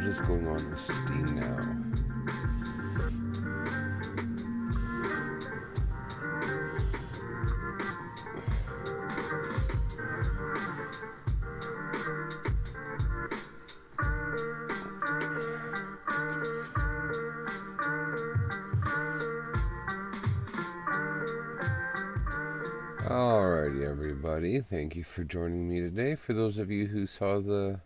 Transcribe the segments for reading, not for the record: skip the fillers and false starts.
is going on with Steam now? Alrighty, everybody. Thank you for joining me today. For those of you who saw the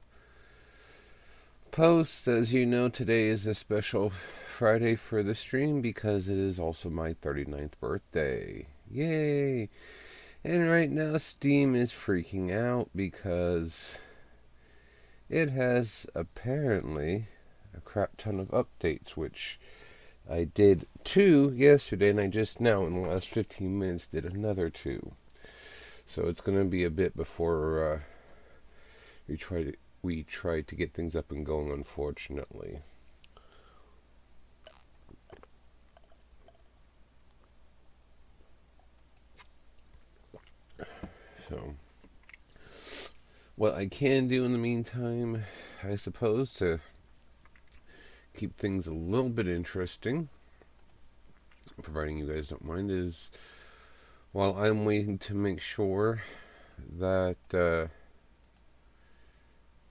post, as you know, today is a special Friday for the stream because it is also my 39th birthday. Yay! And right now, Steam is freaking out because it has apparently a crap ton of updates, which I did 2 yesterday, and I just now, in the last 15 minutes, did another 2. So it's going to be a bit before we try to get things up and going, unfortunately. So, what I can do in the meantime, I suppose, to keep things a little bit interesting, providing you guys don't mind, is while I'm waiting to make sure that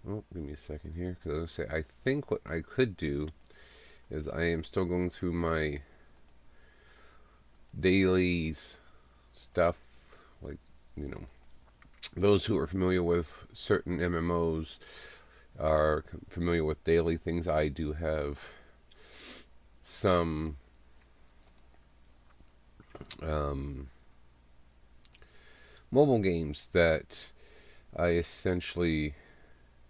oh, give me a second here, because I was going to say, I think what I could do is I am still going through my daily stuff, like, those who are familiar with certain MMOs are familiar with daily things. I do have some mobile games that I essentially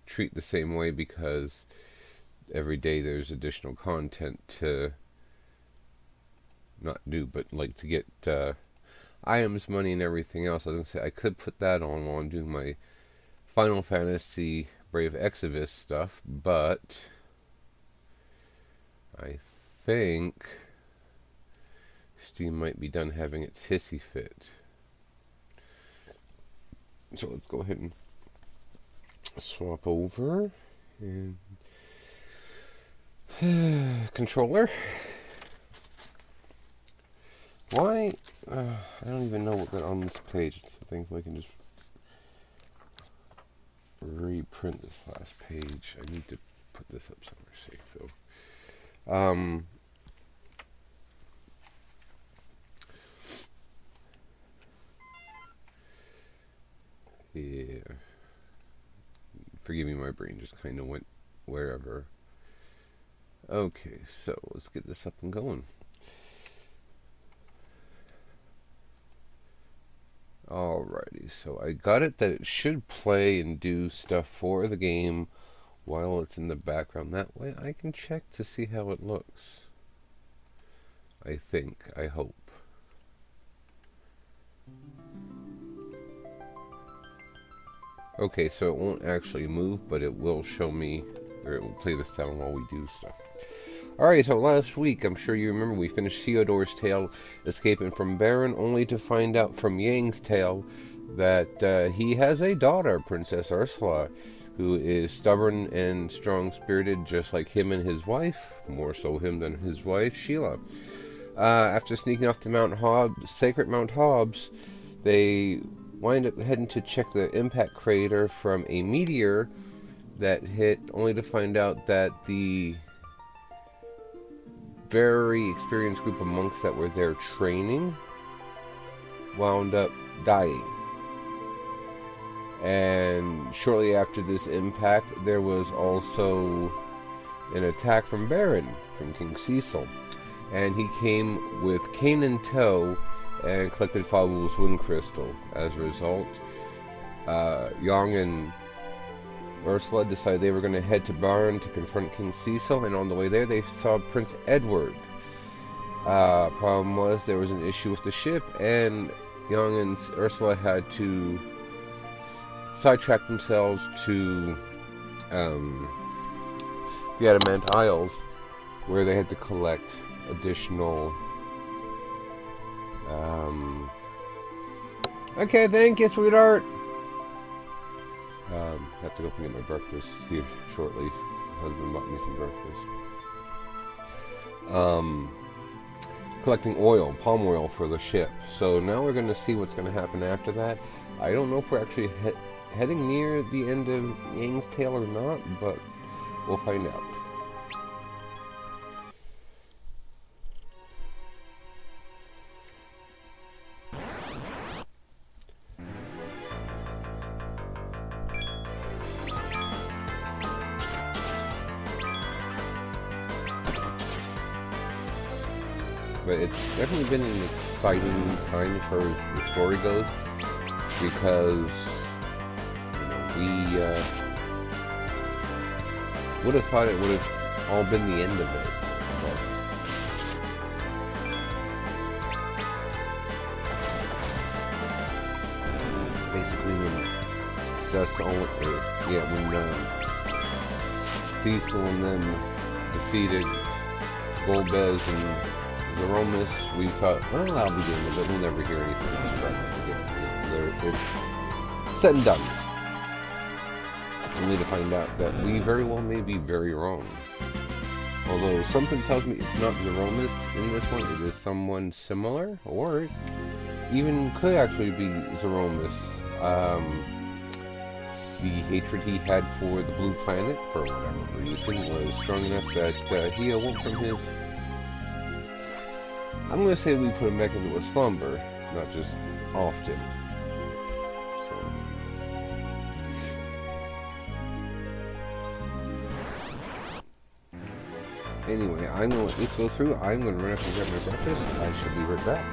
treat the same way because every day there's additional content to not do, but like to get items, money, and everything else. I was going to say I could put that on while I'm doing my Final Fantasy Brave Exvius stuff, but I think Steam might be done having its hissy fit. So let's go ahead and swap over and controller. Why? I don't even know what got on this page. It's the thing I can just reprint this last page. I need to put this up somewhere safe though. Yeah. Forgive me, my brain just kind of went wherever. Okay, so let's get this up and going. Alrighty, so I got it that it should play and do stuff for the game while it's in the background. That way I can check to see how it looks. I think, I hope. Okay, so it won't actually move, but it will show me, or it will play the sound while we do stuff. Alright, so last week, I'm sure you remember, we finished Theodore's tale, escaping from Baron, only to find out from Yang's tale that he has a daughter, Princess Ursula, who is stubborn and strong-spirited, just like him and his wife, more so him than his wife, Sheila. After sneaking off to Mount Hobbs, Sacred Mount Hobbs, they wind up heading to check the impact crater from a meteor that hit, only to find out that the very experienced group of monks that were there training wound up dying. And shortly after this impact, there was also an attack from Baron, from King Cecil. And he came with Cain in tow and collected Fabul's Wind Crystal. As a result, Yang and Ursula decided they were going to head to Baron to confront King Cecil, and on the way there they saw Prince Edward. Problem was there was an issue with the ship, and Yang and Ursula had to sidetrack themselves to the Adamant Isles, where they had to collect additional okay, thank you, sweetheart. Have to go and get my breakfast here shortly. husband bought me some breakfast. Collecting oil, palm oil for the ship. So now we're going to see what's going to happen after that. I don't know if we're actually heading near the end of Yang's Tale or not, but we'll find out. But it's definitely been an exciting time as far as the story goes, because we would have thought it would have all been the end of it. But basically, when Cecil and them defeated Golbez and Zeromus, we thought, well, that'll be the end of it. We'll never hear anything about it again. It's said and done. Only to find out that we very well may be very wrong. Although something tells me it's not Zeromus in this one, it is someone similar, or it even could actually be Zeromus. The hatred he had for the Blue Planet, for whatever reason, was strong enough that he awoke from his... I'm going to say we put him back into a slumber, not just offed him. Anyway, I'm going to let this go through. I'm going to run up and grab my breakfast. I shall be right back.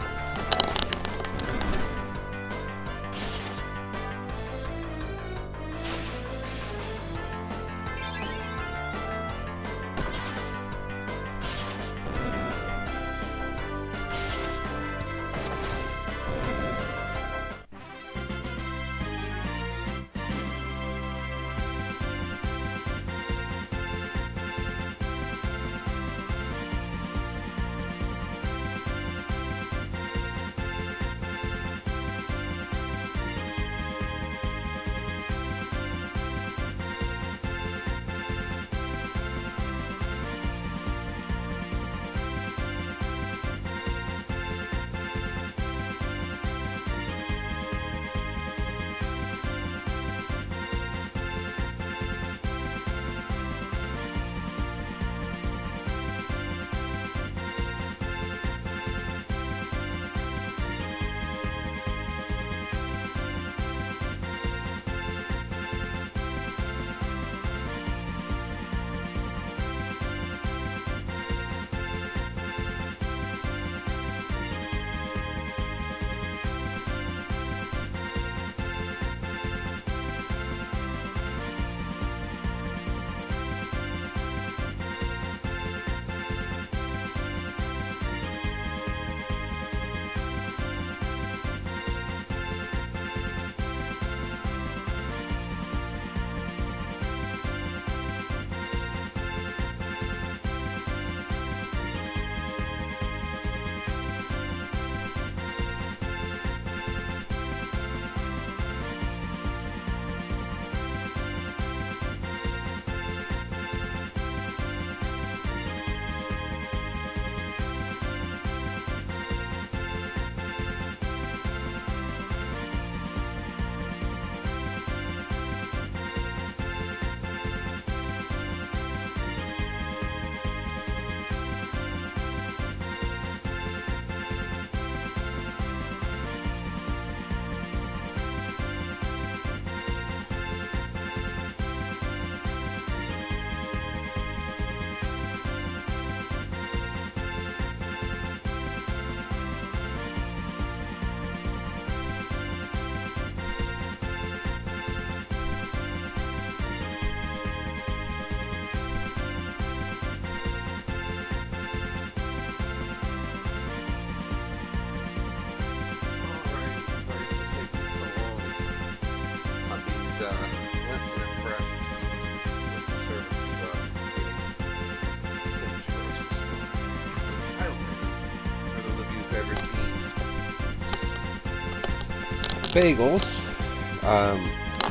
Bagels.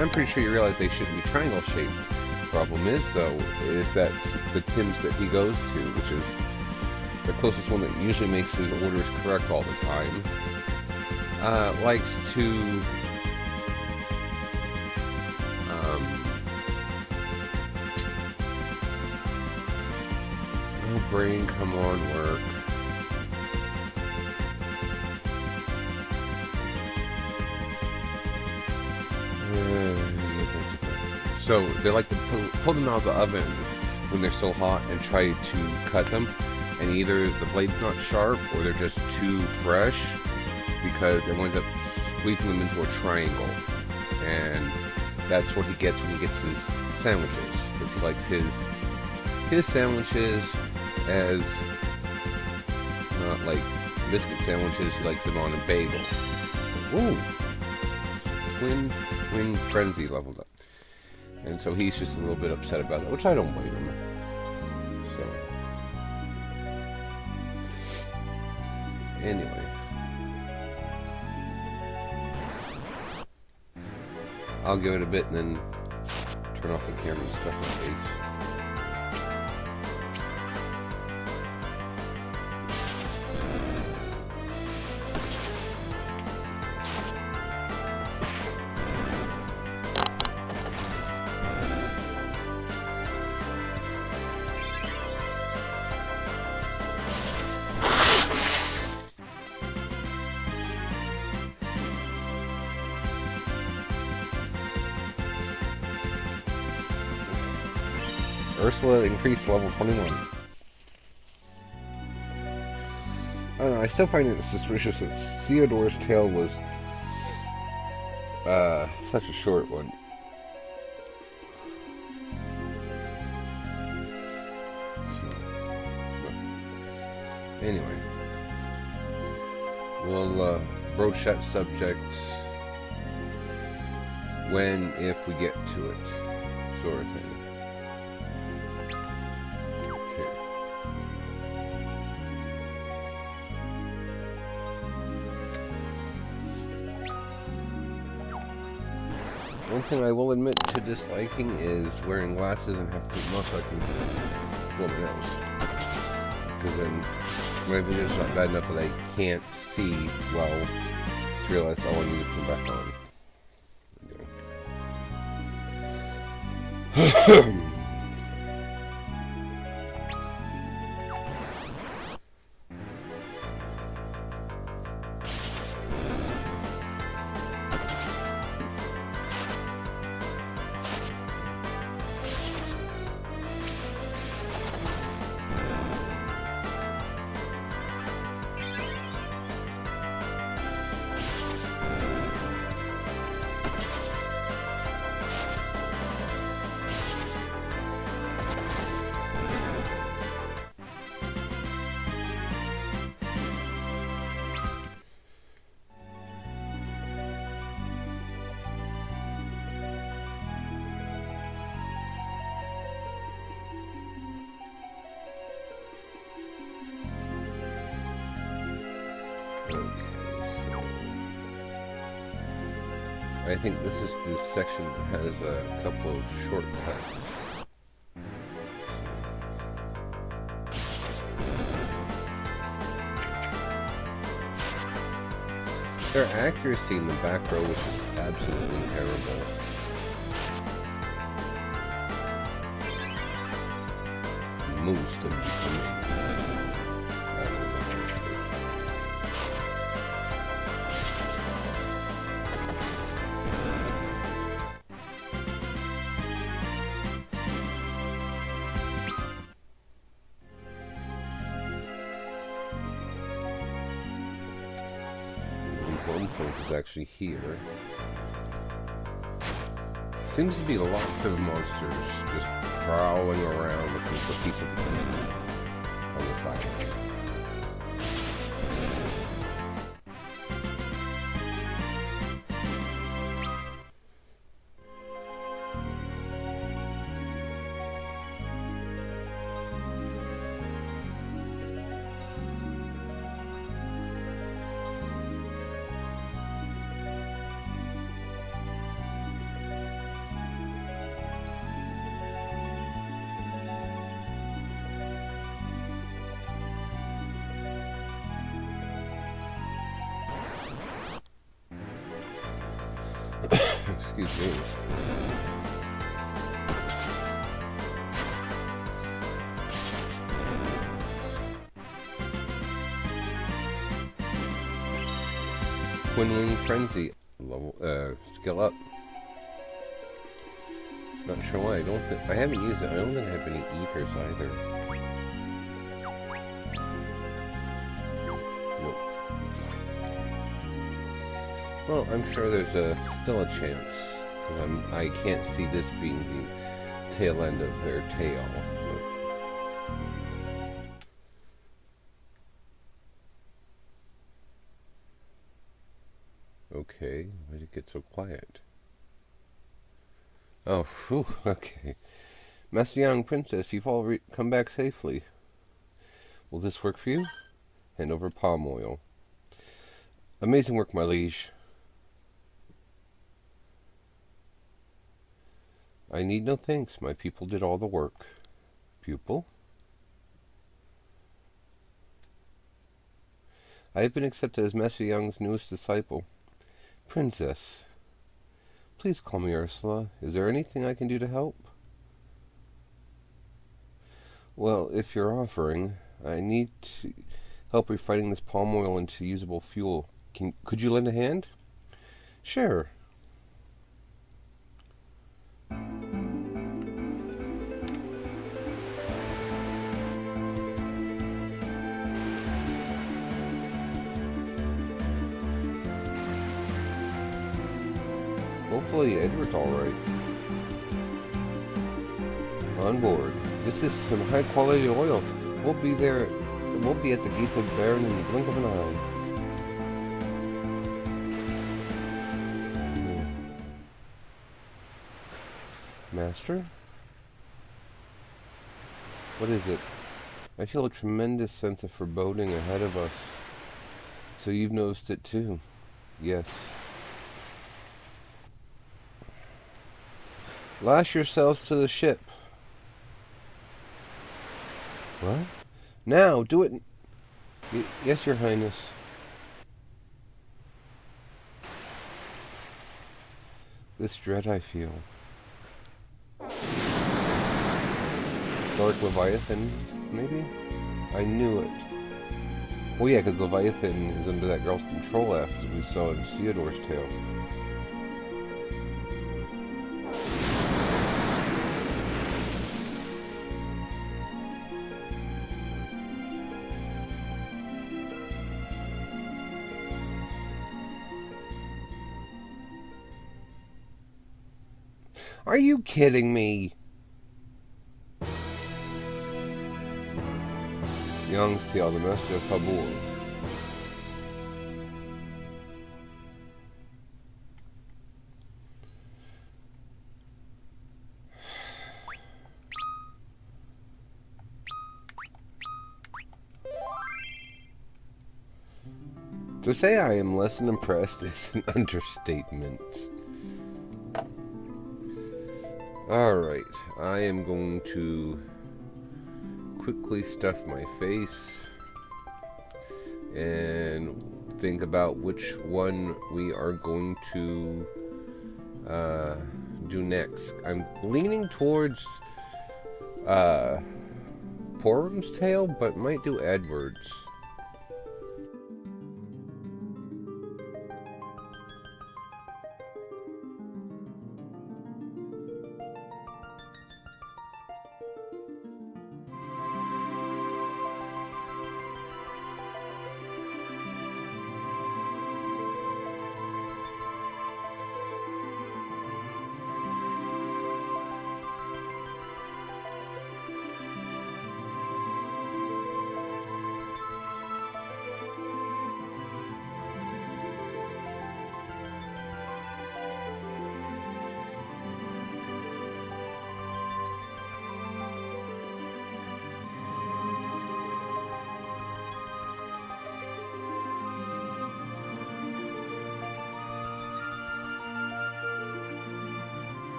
I'm pretty sure you realize they shouldn't be triangle shaped. problem is, though, is that the Tim's that he goes to, which is the closest one that usually makes his orders correct all the time, likes to oh, brain, come on, work. So they like to pull them out of the oven when they're still hot and try to cut them, and either the blade's not sharp or they're just too fresh, because they wind up squeezing them into a triangle, and that's what he gets when he gets his sandwiches, because he likes his sandwiches as not like biscuit sandwiches. He likes them on a bagel. Ooh, twin wing frenzy leveled up. And so he's just a little bit upset about that, which I don't blame him. So, anyway. I'll give it a bit and then turn off the camera and stuff my face. Ursula increased level 21. I don't know, I still find it suspicious that Theodore's tale was such a short one. So, anyway, we'll broach that subject when, if we get to it, sort of thing. One thing I will admit to disliking is wearing glasses and have to most likely blow my nose. Because then my vision's not bad enough that I can't see well to realize, oh, I need to put them back on. Okay. I think this is the section that has a couple of shortcuts. Their accuracy in the back row, which is absolutely terrible. Most of them. One point is actually here. Seems to be lots of monsters just prowling around looking for a piece of the puzzle on the side. Excuse me. Twin Frenzy. Level, skill up. Not sure why. I haven't used it. I don't think I have any eaters either. Nope. Well, I'm sure there's still a chance. Because I can't see this being the tail end of their tail. Okay, why did it get so quiet? Oh, whew, okay. Master Young Princess, you've all come back safely. Will this work for you? Hand over palm oil. Amazing work, my liege. I need no thanks. My people did all the work. Pupil? I have been accepted as Master Young's newest disciple. Princess. Please call me Ursula. Is there anything I can do to help? Well, if you're offering, I need help refining this palm oil into usable fuel. Could you lend a hand? Sure. Hopefully Edward's alright. On board. This is some high quality oil. We'll be at the gates of Baron in the blink of an eye. Master? What is it? I feel a tremendous sense of foreboding ahead of us. So you've noticed it too? Yes. Lash yourselves to the ship. What? Now, do it. Yes, Your Highness. This dread I feel. Dark Leviathans, maybe? I knew it. Well, yeah, because Leviathan is under that girl's control after we saw in Theodore's tale. Are you kidding me? Young's tale, the master of Fabur. To say I am less than impressed is an understatement. Alright, I am going to quickly stuff my face and think about which one we are going to do next. I'm leaning towards Porum's tale, but might do Edward's.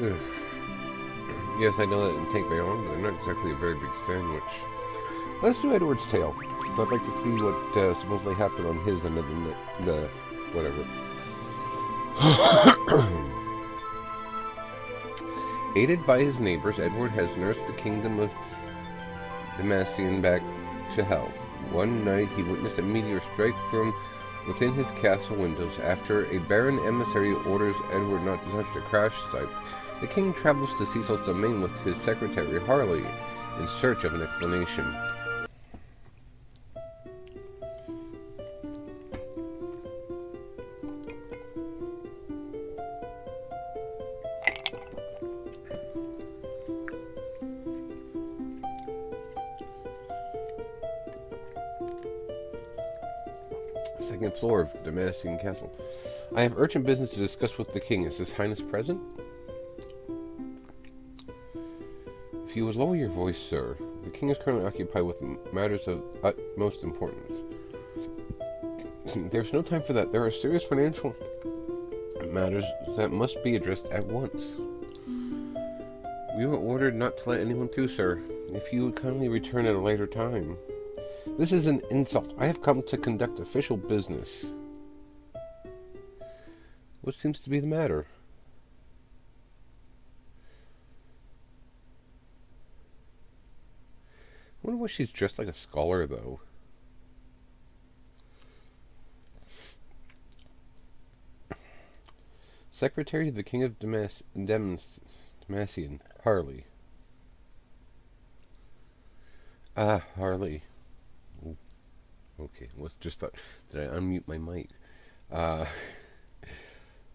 Ugh. Yes, I know that didn't take very long, but they're not exactly a very big sandwich. Let's do Edward's tale, because I'd like to see what supposedly happened on his end of the whatever. Aided by his neighbors, Edward has nursed the kingdom of Demacian back to health. One night he witnessed a meteor strike from within his castle windows. After a barren emissary orders Edward not to touch the crash site, the king travels to Cecil's domain with his secretary Harley in search of an explanation. Second floor of Demacian Castle. I have urgent business to discuss with the king. Is His Highness present? If you would lower your voice, sir. The king is currently occupied with matters of utmost importance. There's no time for that. There are serious financial matters that must be addressed at once. We were ordered not to let anyone through, sir. If you would kindly return at a later time. This is an insult. I have come to conduct official business. What seems to be the matter? I wonder why she's dressed like a scholar, though. Secretary to the King of Demacian, Harley. Ah, Harley. Okay, let's just thought. Did I unmute my mic?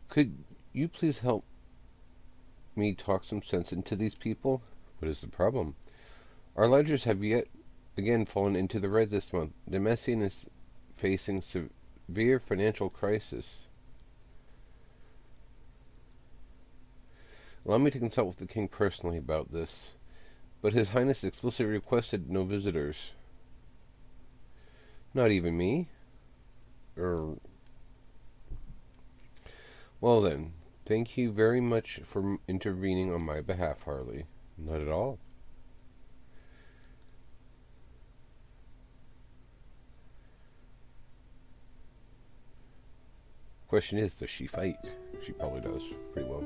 Could you please help me talk some sense into these people? What is the problem? Our ledgers have yet again fallen into the red this month. Demacian is facing severe financial crisis. Allow me to consult with the king personally about this, but His Highness explicitly requested no visitors. Not even me? Well then, thank you very much for intervening on my behalf, Harley. Not at all. Question is, does she fight? She probably does pretty well.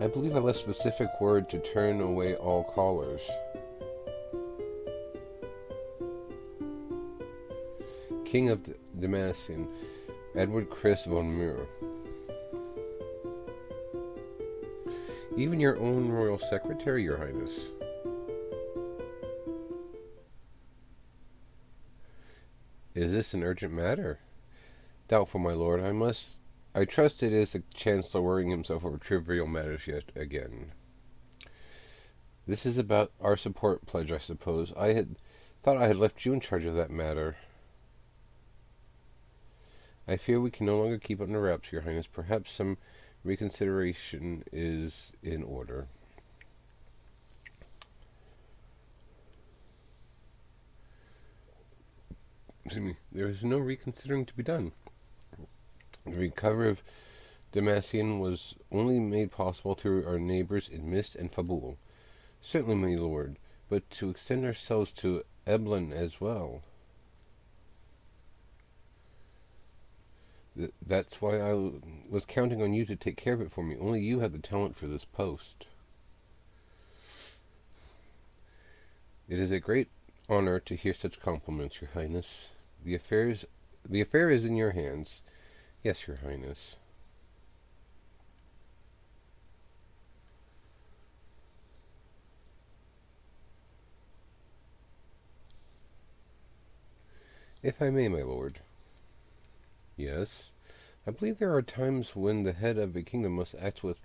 I believe I left specific word to turn away all callers. King of Demacian, Edward Chris von Muir. Even your own royal secretary, Your Highness. Is this an urgent matter? Doubtful, my lord. I trust it is the Chancellor worrying himself over trivial matters yet again. This is about our support pledge, I suppose. I had thought I had left you in charge of that matter. I fear we can no longer keep under wraps, Your Highness. Perhaps some reconsideration is in order. Excuse me. There is no reconsidering to be done. The recovery of Demacian was only made possible through our neighbors in Mist and Fabul. Certainly, my lord, but to extend ourselves to Eblan as well. That's why I was counting on you to take care of it for me. Only you have the talent for this post. It is a great honor to hear such compliments, Your Highness. The affair is in your hands. Yes, Your Highness. If I may, my lord. Yes. I believe there are times when the head of a kingdom must act with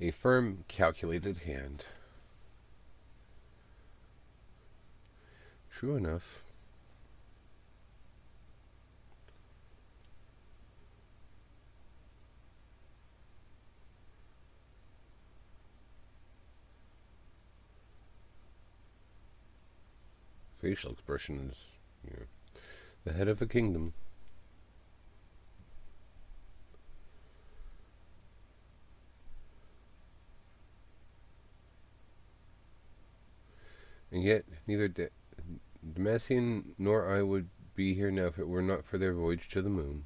a firm, calculated hand. True enough. facial expression is, you know, the head of a kingdom. And yet, neither Demacian nor I would be here now if it were not for their voyage to the moon.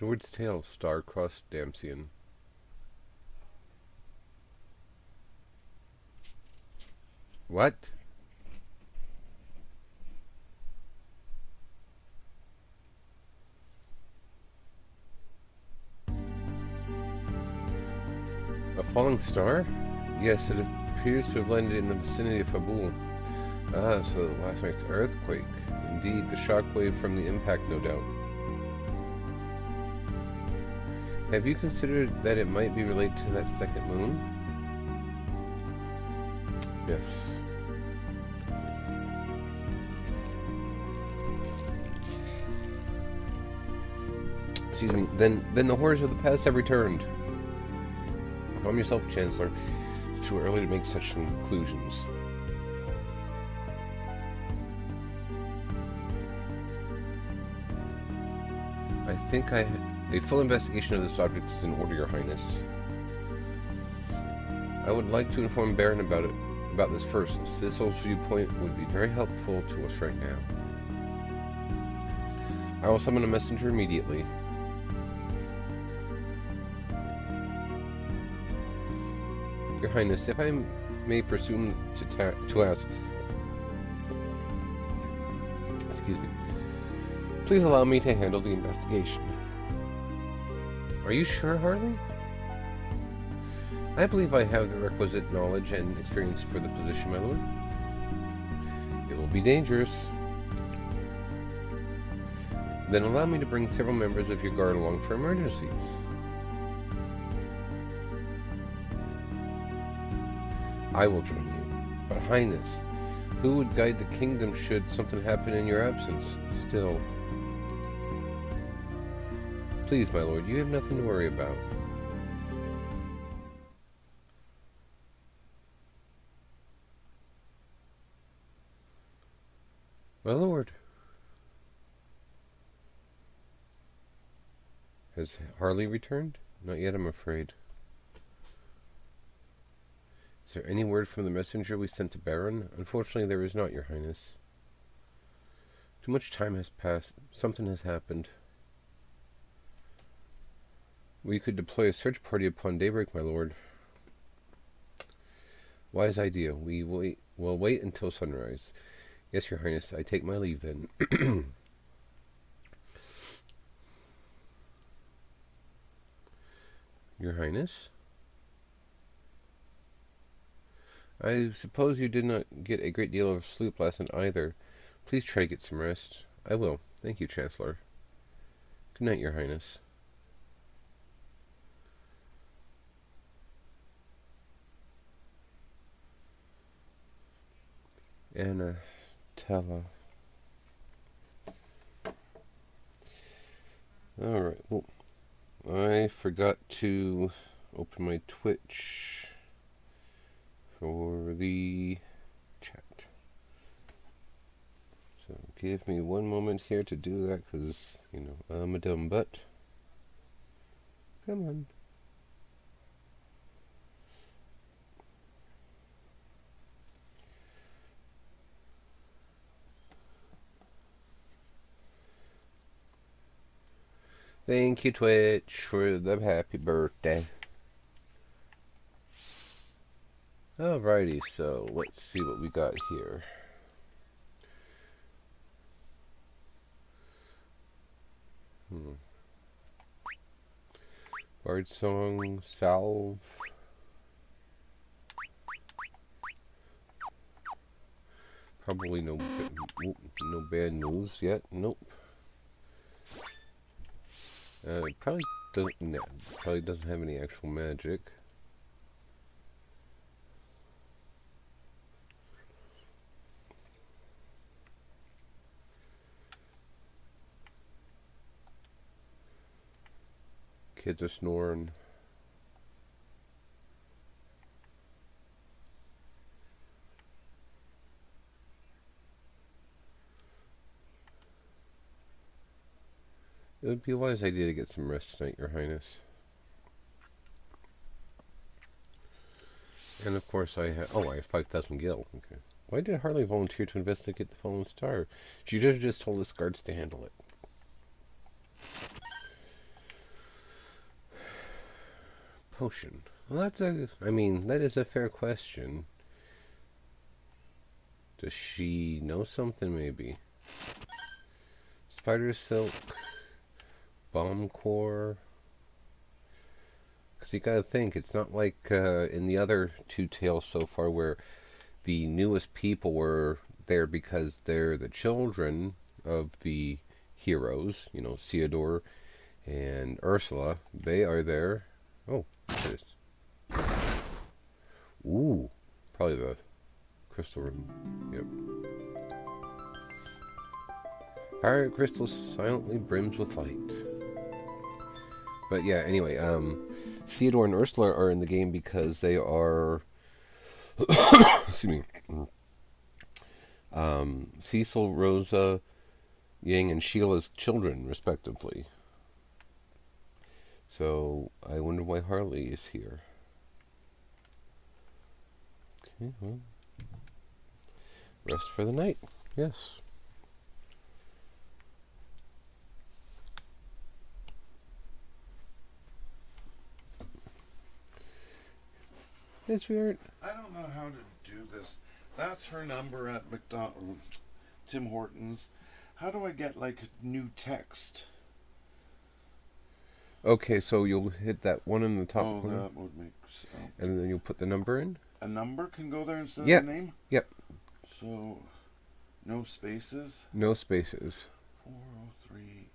Edward's tale, star-crossed Damsian. What? A falling star? Yes, it appears to have landed in the vicinity of Fabul. Ah, so last night's earthquake. Indeed, the shockwave from the impact, no doubt. Have you considered that it might be related to that second moon? Yes. Excuse me. Then the horrors of the past have returned. Calm yourself, Chancellor. It's too early to make such conclusions. I think a full investigation of this object is in order, Your Highness. I would like to inform Baron about this first. Sissel's viewpoint would be very helpful to us right now. I will summon a messenger immediately. Your Highness, if I may presume to ask... Excuse me. Please allow me to handle the investigation. Are you sure, Harley? I believe I have the requisite knowledge and experience for the position, my lord. It will be dangerous. Then allow me to bring several members of your guard along for emergencies. I will join you. But Highness, who would guide the kingdom should something happen in your absence? Still... Please, my lord, you have nothing to worry about. My lord. Has Harley returned? Not yet, I'm afraid. Is there any word from the messenger we sent to Baron? Unfortunately, there is not, Your Highness. Too much time has passed. Something has happened. We could deploy a search party upon daybreak, my lord. Wise idea. We'll wait until sunrise. Yes, Your Highness. I take my leave then. Your Highness? I suppose you did not get a great deal of sleep last night either. Please try to get some rest. I will. Thank you, Chancellor. Good night, Your Highness. Anatella. Alright, well, I forgot to open my Twitch for the chat. So give me one moment here to do that, because, you know, I'm a dumb butt. Come on. Thank you, Twitch, for the happy birthday. Alrighty, so let's see what we got here. Bard song, salve. Probably no bad news yet. Nope. Probably doesn't have any actual magic. Kids are snoring. It would be a wise idea to get some rest tonight, Your Highness. And of course I have... Oh, I have 5,000 gil. Okay. Why did Harley volunteer to investigate the fallen star? She just told us guards to handle it. Potion. Well, that's a... I mean, that is a fair question. Does she know something, maybe? Spider silk. Bomb core. Because you gotta think, it's not like in the other two tales so far where the newest people were there because they're the children of the heroes, you know, Theodore and Ursula. They are there. Oh, there it is. Ooh, probably the crystal room. Yep. Pirate crystal silently brims with light. But yeah, anyway, Theodore and Ursula are in the game because they are excuse me. Cecil, Rosa, Yang, and Sheila's children, respectively. So, I wonder why Harley is here. Okay, well. Rest for the night. Yes. Yes, sweetheart. I don't know how to do this. That's her number at Tim Hortons. How do I get like new text? Okay, so you'll hit that one in the top corner. That would make sense. And then you'll put the number in. A number can go there instead Yep. of the name? Yep. So, no spaces? No spaces. 403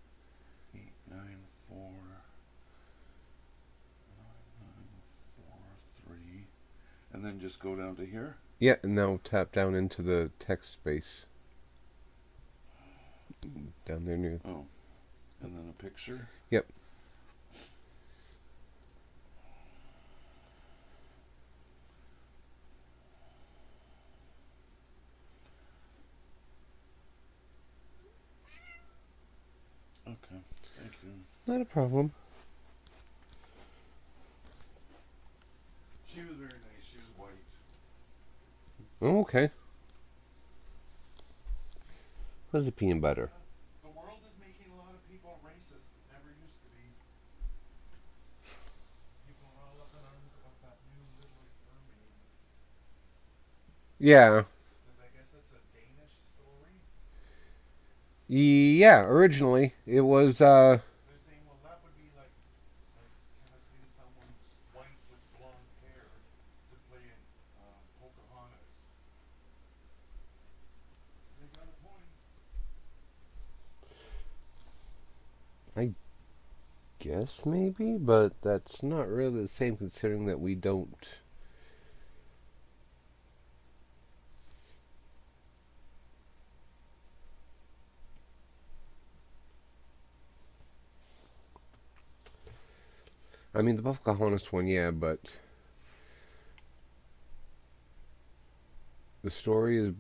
894 9943. And then just go down to here? Yeah, and now tap down into the text space. Down there near. Oh. And then a picture? Yep. Okay, thank you. Not a problem. She was very nice. She was white. Oh, okay. What's the peanut butter? The world is making a lot of people racist that never used to be. People are all up in arms about that new Littlest Mermaid. Yeah. Because I guess it's a Danish story. Yeah, originally it was They're saying, well, that would be like casting someone white with blonde hair to play Pocahontas. They got a point. I guess maybe, but that's not really the same considering that we don't. I mean, the Pocahontas one, yeah, but the story is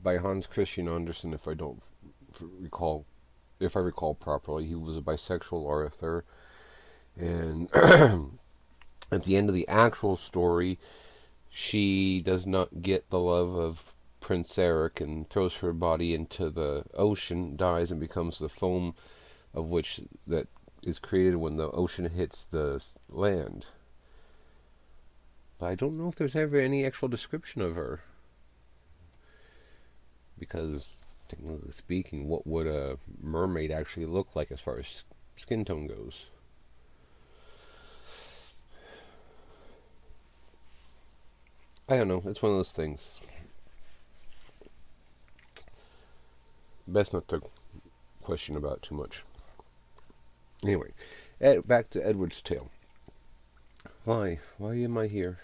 by Hans Christian Andersen. If I recall properly, he was a bisexual author, and at the end of the actual story, she does not get the love of Prince Eric and throws her body into the ocean, dies, and becomes the foam of which that is created when the ocean hits the land. But I don't know if there's ever any actual description of her. Because, technically speaking, what would a mermaid actually look like as far as skin tone goes? I don't know. It's one of those things. Best not to question about it too much. Anyway, back to Edward's tale. Why? Why am I here?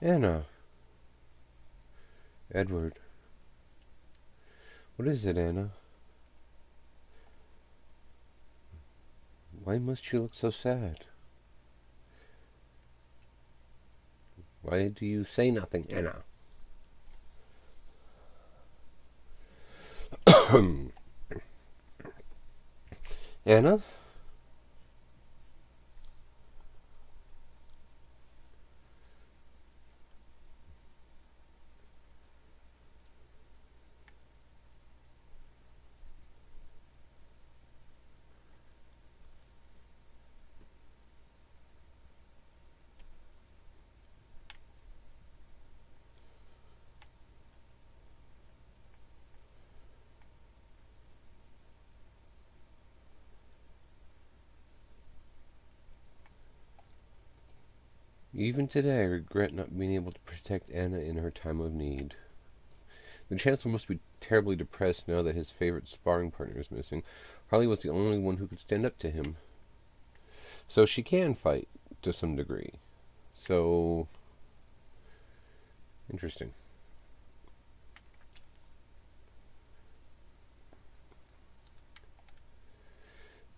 Anna. Edward. What is it, Anna? Why must you look so sad? Why do you say nothing, Anna? Anna? Even today, I regret not being able to protect Anna in her time of need. The Chancellor must be terribly depressed now that his favorite sparring partner is missing. Harley was the only one who could stand up to him. So she can fight, to some degree. So, interesting.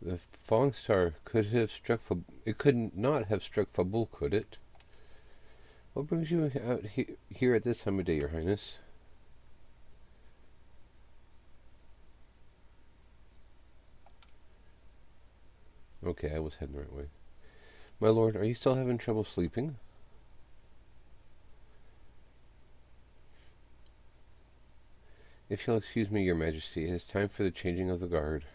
The falling star could have struck. It could not have struck Fabul, could it? What brings you out here at this time of day, Your Highness? Okay, I was heading the right way. My lord, are you still having trouble sleeping? If you'll excuse me, Your Majesty, it is time for the changing of the guard.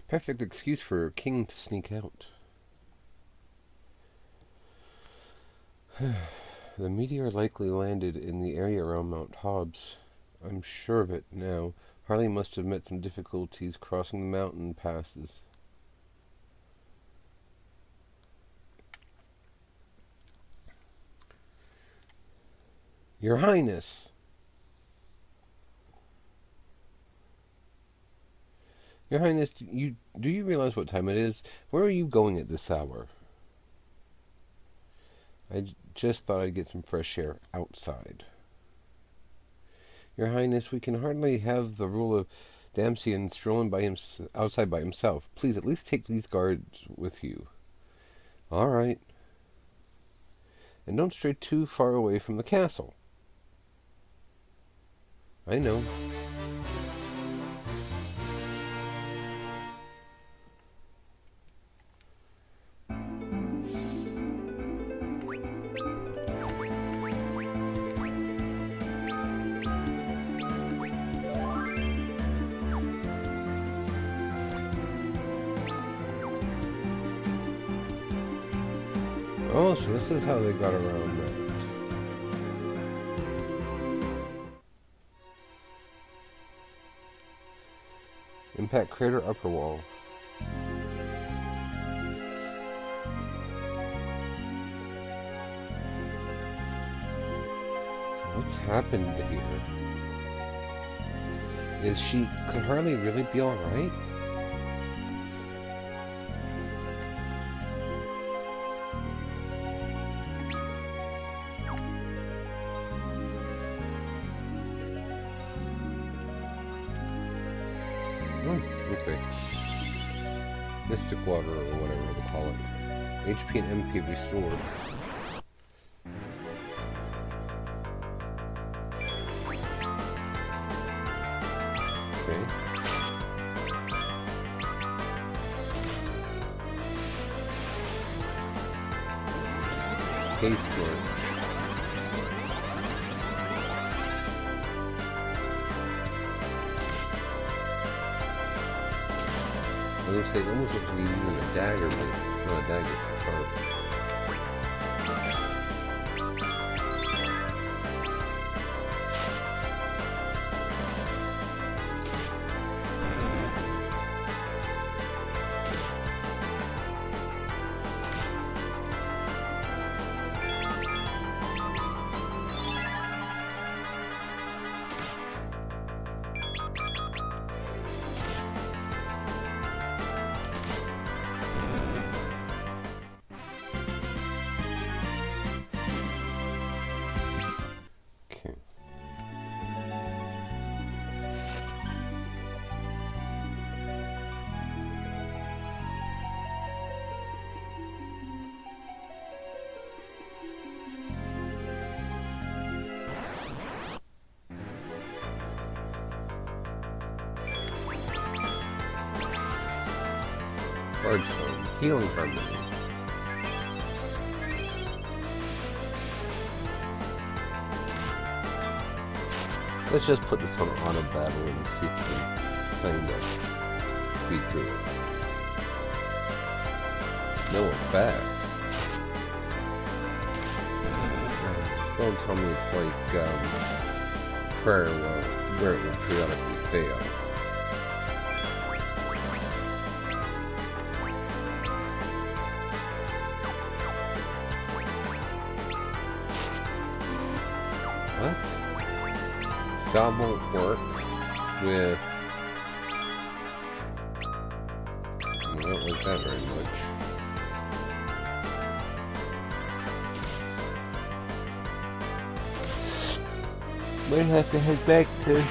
Perfect excuse for a king to sneak out. The meteor likely landed in the area around Mount Hobbs. I'm sure of it now. Harley must have met some difficulties crossing the mountain passes. Your Highness! Your Highness, do you realize what time it is? Where are you going at this hour? I just thought I'd get some fresh air outside. Your Highness, we can hardly have the ruler Damsian strolling outside by himself. Please, at least take these guards with you. All right. And don't stray too far away from the castle. I know. Oh, so this is how they got around that. Impact crater upper wall. What's happened here? Could Harley really be alright? Okay. Mystic water, or whatever they call it. HP and MP restored. Okay. Case glitch. I was gonna say, it almost looks like he's using a dagger, but it's not a dagger, it's a harp. Bard Song, Healing Harmony. Let's just put this on auto battle and see if we can kind of speed through it. No effects. Don't tell me it's like prayer where it will periodically fail. What? That won't work with... I don't like that very much. Might have to head back to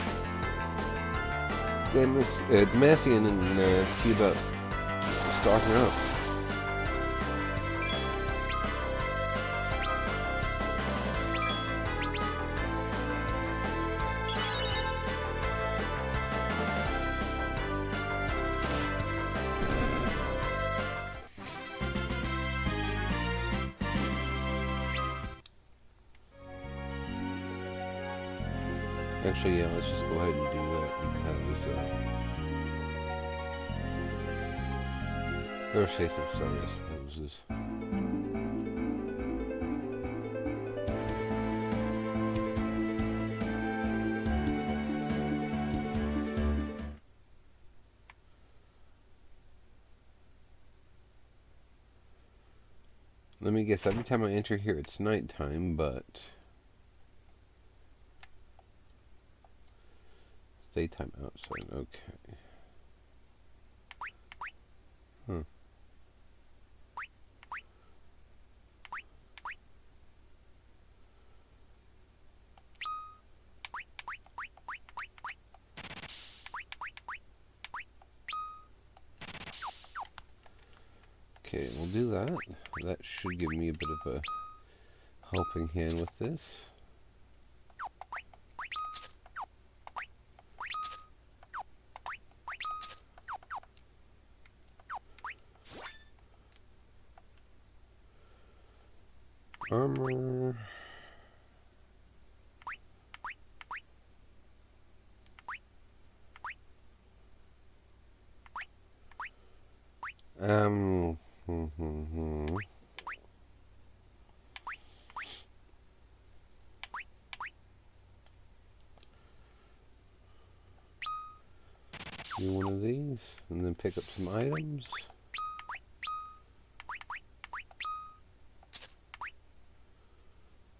Demacian and see about stocking up. Actually, yeah, let's just go ahead and do that because they're safe and sorry, I suppose. Let me guess, every time I enter here it's nighttime, but it's daytime outside, okay. Huh. Okay, we'll do that. That should give me a bit of a helping hand with this. Armor. Do one of these and then pick up some items.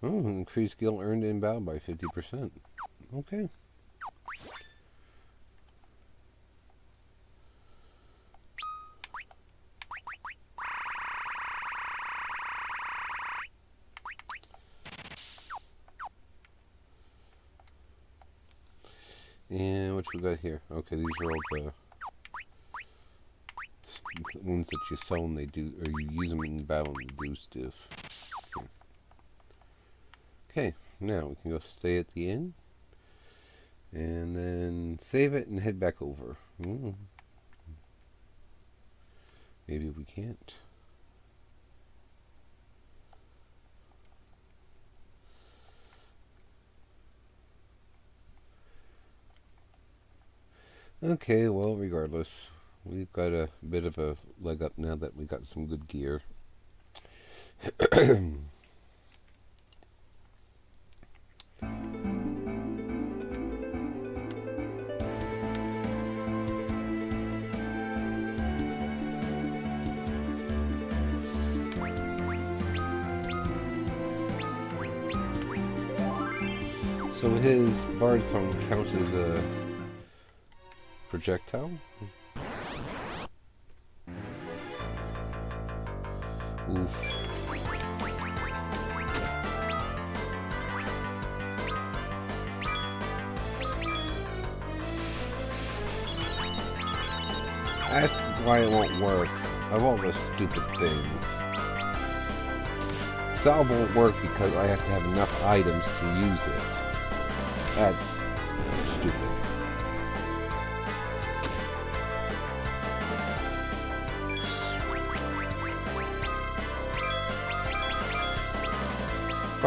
Oh, increase skill earned in battle by 50%. Okay. And what we got here? Okay, these are all the ones that you sell and they do, or you use them in battle and do stuff. Okay, now we can go stay at the inn and then save it and head back over. Maybe we can't. Okay, well, regardless, we've got a bit of a leg up now that we got some good gear. So his Bard Song counts as a projectile? Oof. That's why it won't work. Of all the stupid things. Salve won't work because I have to have enough items to use it. That's stupid.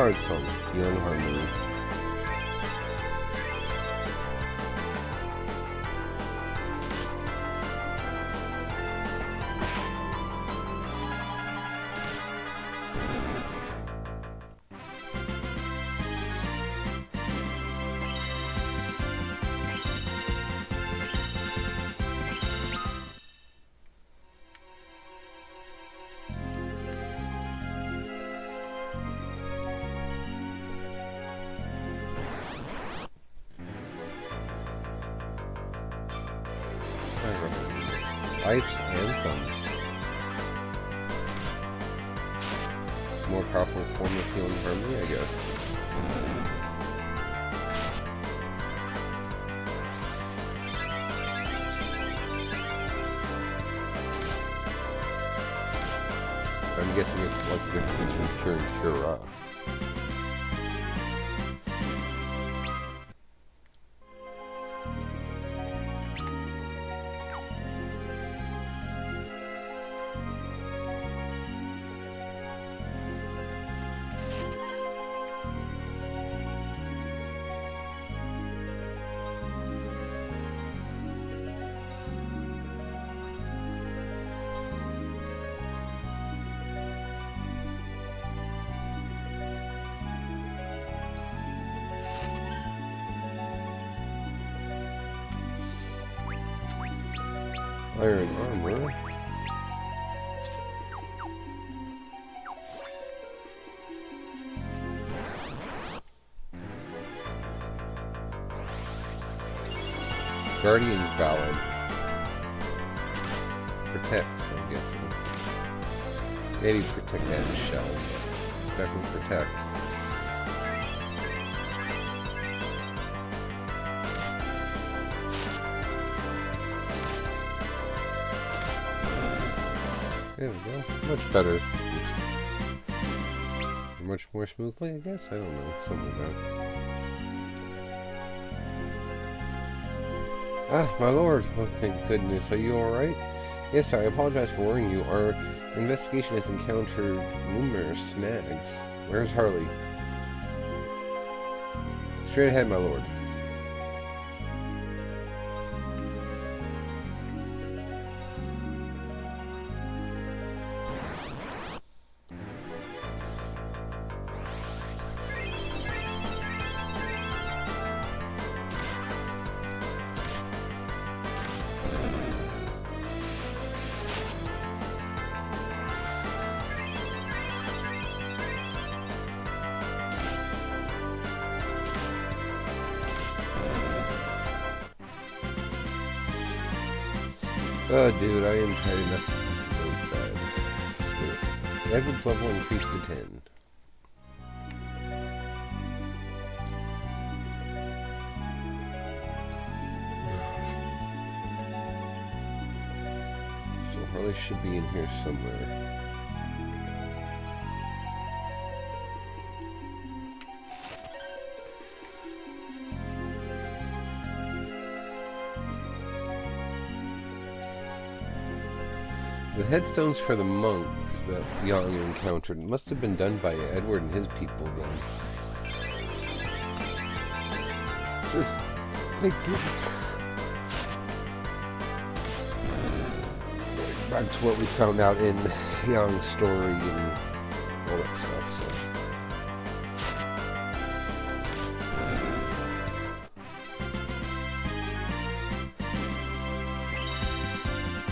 card song, Young Harmony. Life's Anthem. More powerful form of healing harmony, I guess. I'm guessing it's what's the difference between Cure and Cura. Iron armor. Guardian's Ballad. Protect, I'm guessing. Maybe Protect and Shell. Definitely Protect. There we go. Much better. Much more smoothly, I guess? I don't know. Something like that. Ah, my lord. Oh, thank goodness. Are you alright? Yes, I apologize for worrying you. Our investigation has encountered numerous snags. Where's Harley? Straight ahead, my lord. Oh, dude, I am tired enough to go to bed. Edward's level increased to 10. So Harley should be in here somewhere. The headstones for the monks that Yang encountered must have been done by Edward and his people then. Just thinking. Going back to what we found out in Yang's story and all that stuff, so.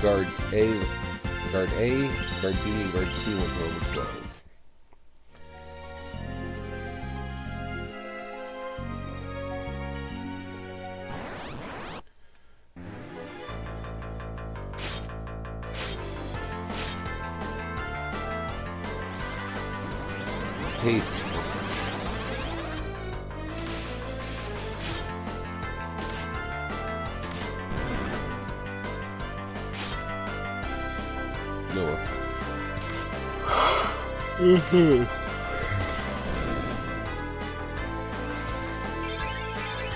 Guard A, Guard B, and Guard C went to level 12. Haste. No.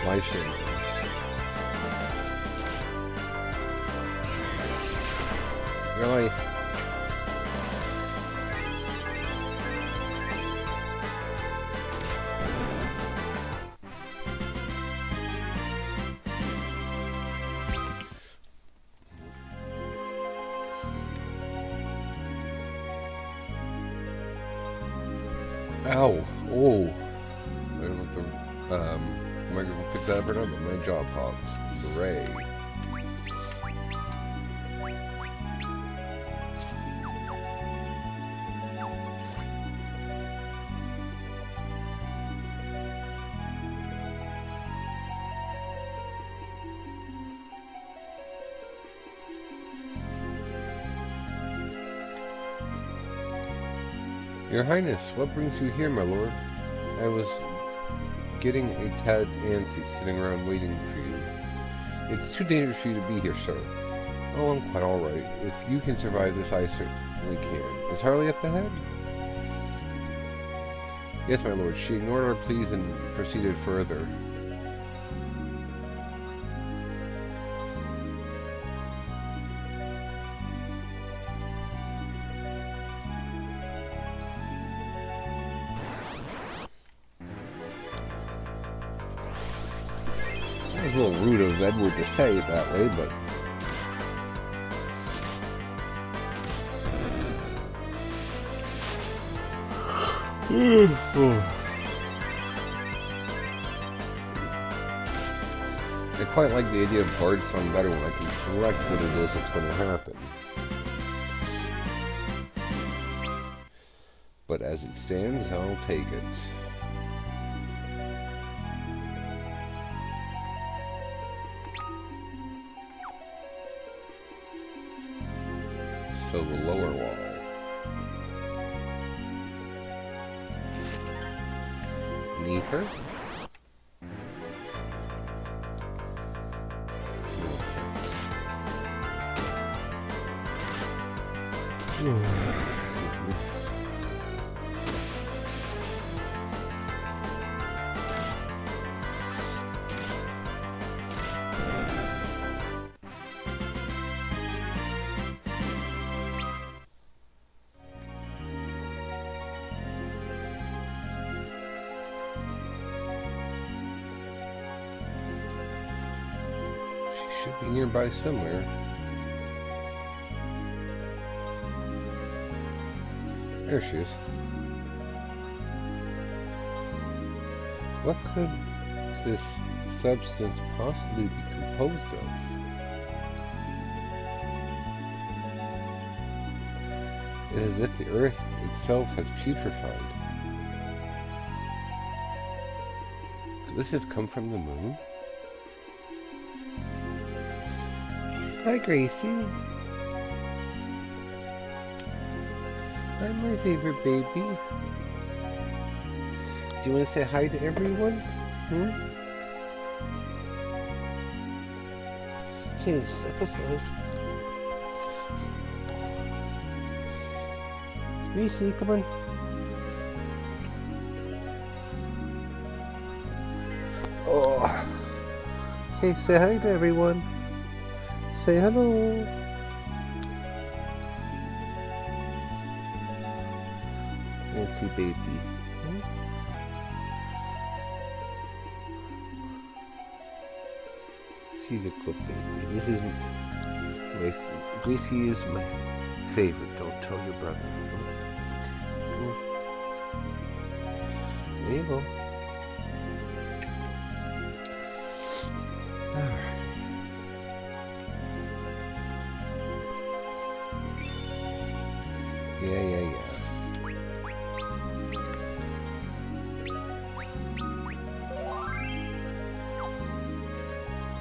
Life saving. Really? Ow. Oh. I don't know if the microphone picked that up or not, but my jaw popped. Hooray. Your Highness, what brings you here, my lord? I was getting a tad antsy sitting around waiting for you. It's too dangerous for you to be here, sir. Oh, I'm quite all right. If you can survive this, I certainly can. Is Harley up ahead? Yes, my lord. She ignored our pleas and proceeded further. It was a little rude of Edward to say it that way, but... I quite like the idea of Bard's Song better when I can select what it is that's going to happen. But as it stands, I'll take it. So the lower wall. Neither. Should be nearby somewhere. There she is. What could this substance possibly be composed of? It is as if the earth itself has putrefied. Could this have come from the moon? Hi, Gracie. I'm my favorite baby. Do you want to say hi to everyone? Okay, step aside. Gracie, come on. Oh. Okay, say hi to everyone. Say hello. Nancy baby. She's a good baby. This is my Gracie is my favorite. Don't tell your brother. There you go. Yeah.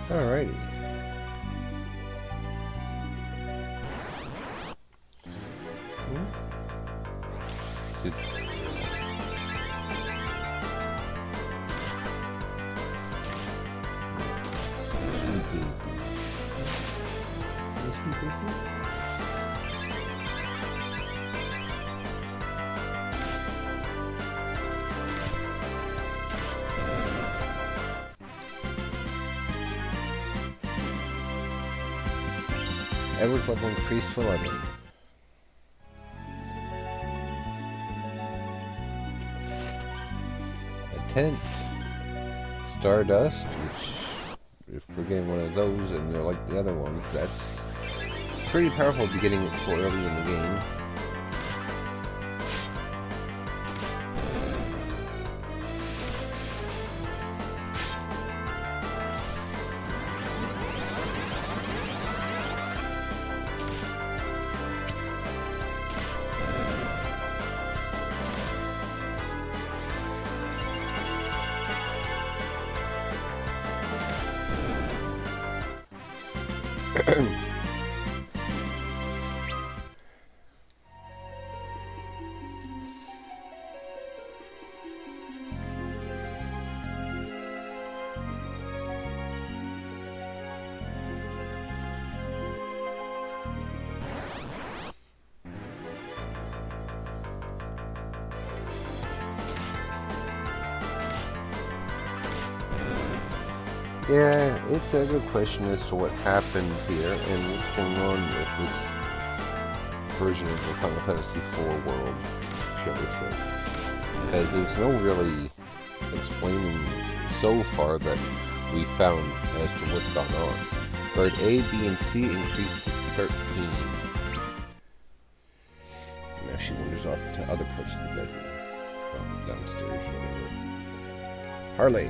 Alrighty. Edward's level increased to 11. A tent. Stardust, which, if we're getting one of those and they're like the other ones, that's pretty powerful to be getting it so early in the game. Yeah, it's a good question as to what happened here and what's going on with this version of the Final Fantasy IV world, shall we say. Because there's no really explaining so far that we found as to what's gone on. Guard A, B, and C increased to 13. Now she wanders off to other parts of the bedroom. Well, downstairs, whatever. Harley.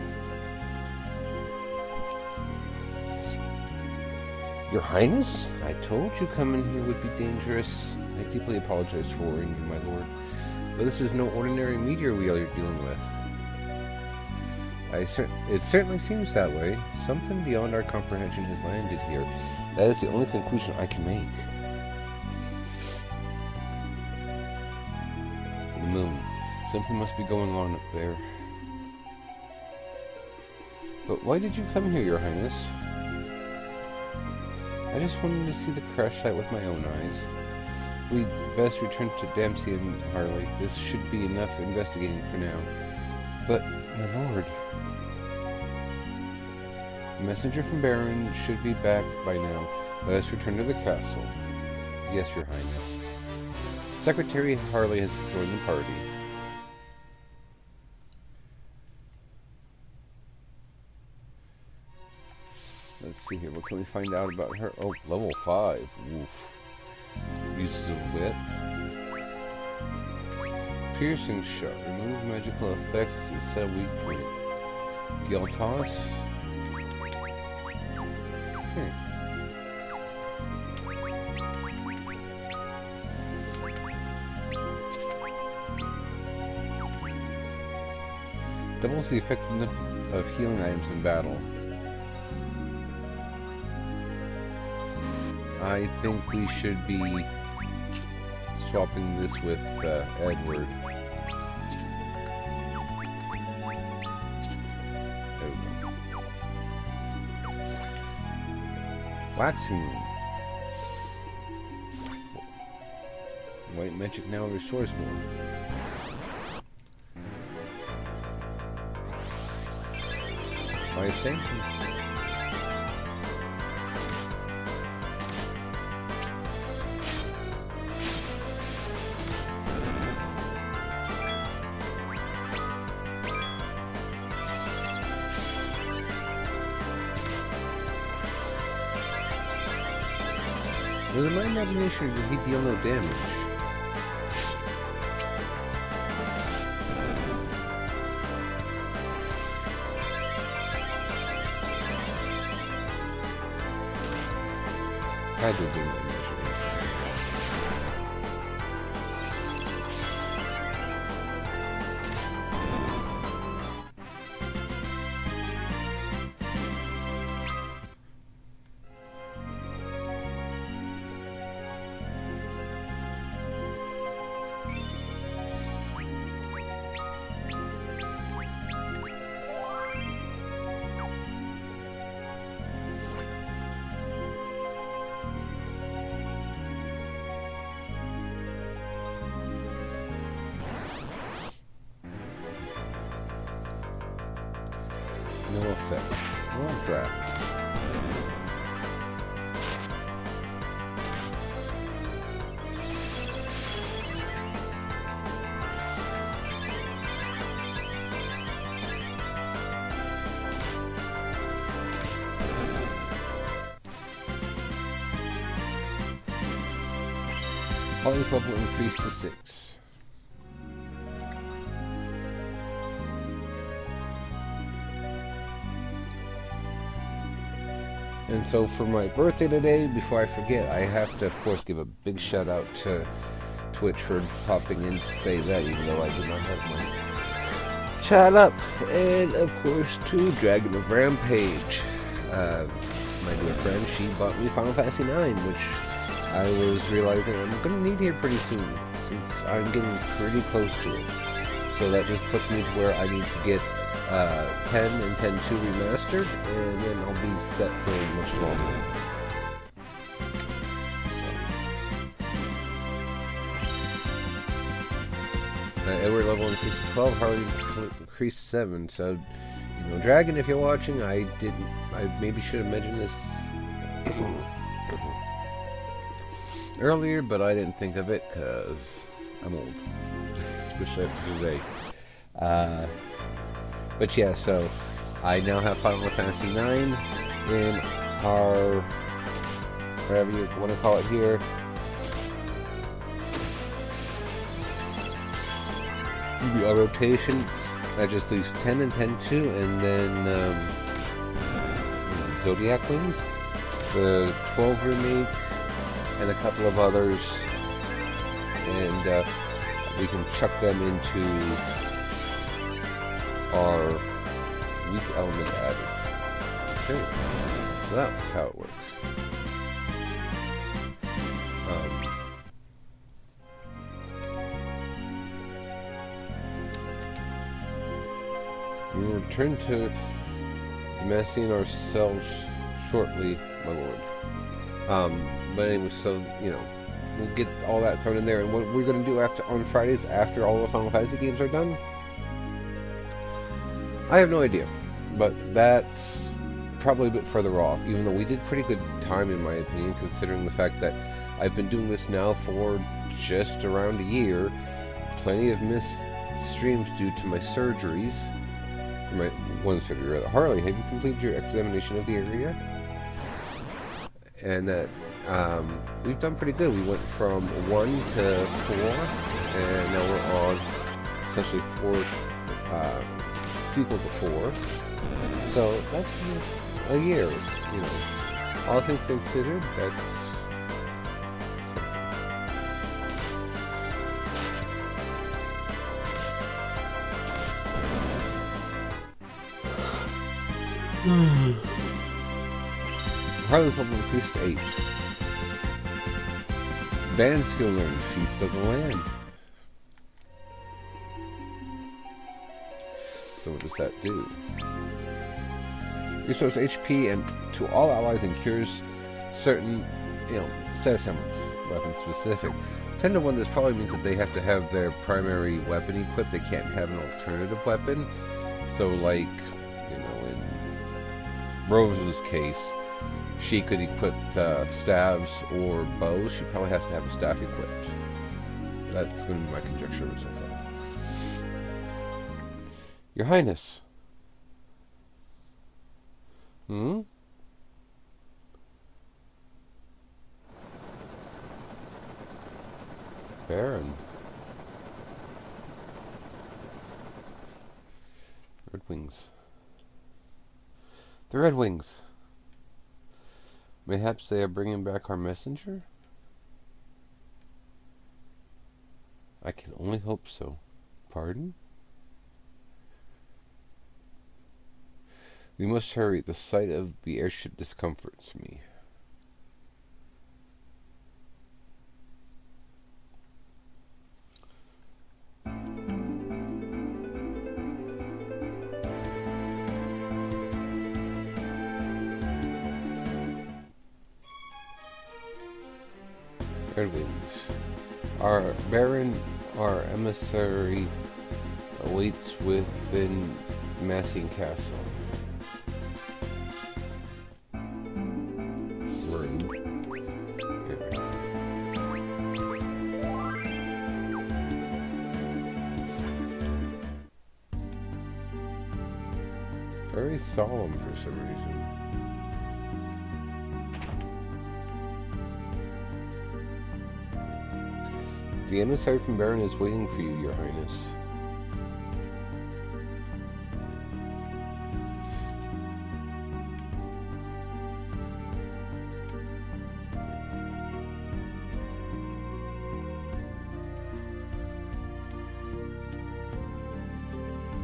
Your Highness? I told you coming here would be dangerous. I deeply apologize for worrying you, my lord. But this is no ordinary meteor we are dealing with. It certainly seems that way. Something beyond our comprehension has landed here. That is the only conclusion I can make. The moon. Something must be going on up there. But why did you come here, Your Highness? I just wanted to see the crash site with my own eyes. We'd best return to Dempsey and Harley. This should be enough investigating for now. But, my lord... The messenger from Baron should be back by now. Let us return to the castle. Yes, Your Highness. Secretary Harley has joined the party. Let's see here. What can we find out about her? Oh, level 5. Oof. Uses a whip. Piercing shot. Remove magical effects and set a weak point. Gale toss. Okay. Doubles the effectiveness of healing items in battle. I think we should be swapping this with Edward. There we go. Waxing Room. White magic now restores more. Fire sanction. Was it my imagination or did he deal no damage? Had to do my imagination. No effect. Well, draft. Holly's level increased to 6. And so for my birthday today, before I forget, I have to, of course, give a big shout out to Twitch for popping in to say that, even though I do not have my chat up. And, of course, to Dragon of Rampage, my dear friend, she bought me Final Fantasy 9, which I was realizing I'm going to need here pretty soon, since I'm getting pretty close to it. So that just puts me to where I need to get 10 and 10.2 remastered, and then I'll be set for much longer. Edward level increased to 12, Harley increased to 7, so, you know, Dragon, if you're watching, I maybe should have mentioned this earlier, but I didn't think of it, because I'm old, especially after today. But yeah, so, I now have Final Fantasy 9 in our, whatever you want to call it here, our rotation. That just leaves 10 and 10.2, and then Zodiac Wings, the 12 remake, and a couple of others, and we can chuck them into our weak element added. Okay, so that's how it works. We will return to Damascene ourselves shortly, my lord. But anyway, so, you know, we'll get all that thrown in there. And what we're going to do on Fridays, after all the Final Fantasy games are done, I have no idea. But that's probably a bit further off, even though we did pretty good time, in my opinion, considering the fact that I've been doing this now for just around a year. Plenty of missed streams due to my surgeries. My one surgery, rather. Harley, have you completed your examination of the area? And that we've done pretty good. We went from 1 to 4, and now we're on essentially 4 sequel to 4. So that's a year, you know. All things considered, that's Harley's level increased to 8. Band skill learned. She's still gonna land. So what does that do? Restores HP and to all allies and cures certain, you know, status ailments, weapon specific. 10 to 1, this probably means that they have to have their primary weapon equipped. They can't have an alternative weapon. So, like, you know, in Rose's case, she could equip staves or bows. She probably has to have a staff equipped. That's going to be my conjecture so far. Your Highness. Baron. Red Wings. The Red Wings. Mayhaps they are bringing back our messenger? I can only hope so. Pardon? We must hurry. The sight of the airship discomforts me. Red Wings. Our Baron, our emissary, awaits within Damascene Castle. Very solemn for some reason. The emissary from Baron is waiting for you, Your Highness.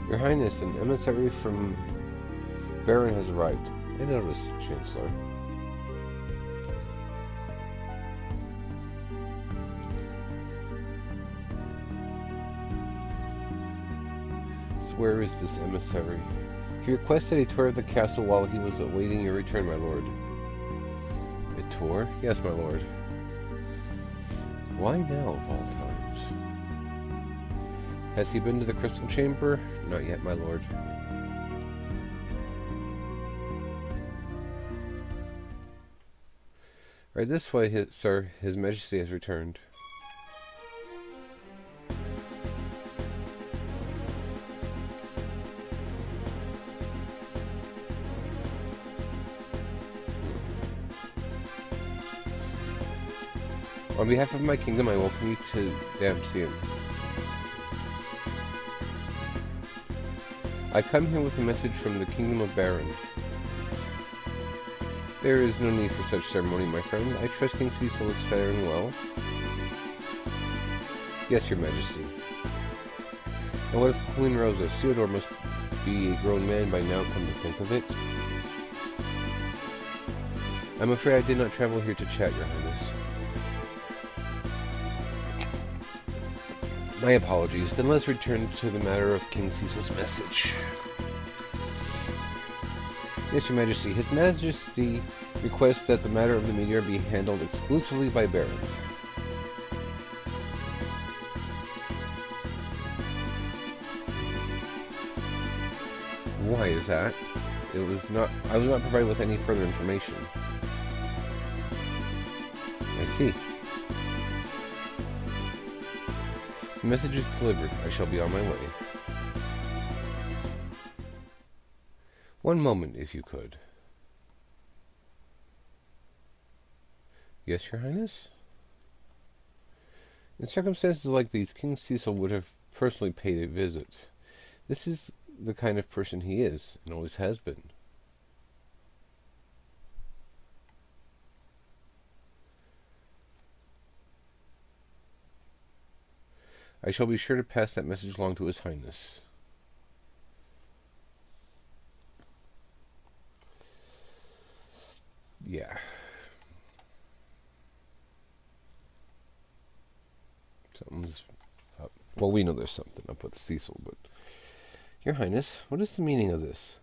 Your Highness, an emissary from Baron has arrived. I noticed, Chancellor. where is this emissary? He requested a tour of the castle while he was awaiting your return, my lord. A tour? Yes, my lord. Why now, of all times? Has he been to the Crystal Chamber? Not yet, my lord. Right this way, sir. His Majesty has returned. On behalf of my kingdom, I welcome you to Damsian. I come here with a message from the Kingdom of Baron. There is no need for such ceremony, my friend. I trust King Cecil is faring well. Yes, your Majesty. And what of Queen Rosa? Theodore must be a grown man by now, come to think of it. I'm afraid I did not travel here to chat, Your Highness. My apologies. Then let's return to the matter of King Cecil's message. Yes, Your Majesty. His Majesty requests that the matter of the meteor be handled exclusively by Baron. Why is that? I was not provided with any further information. I see. The message is delivered. I shall be on my way. One moment, if you could. Yes, Your Highness? In circumstances like these, King Cecil would have personally paid a visit. This is the kind of person he is, and always has been. I shall be sure to pass that message along to His Highness. Yeah. Something's up. Well, we know there's something up with Cecil, but... Your Highness, what is the meaning of this?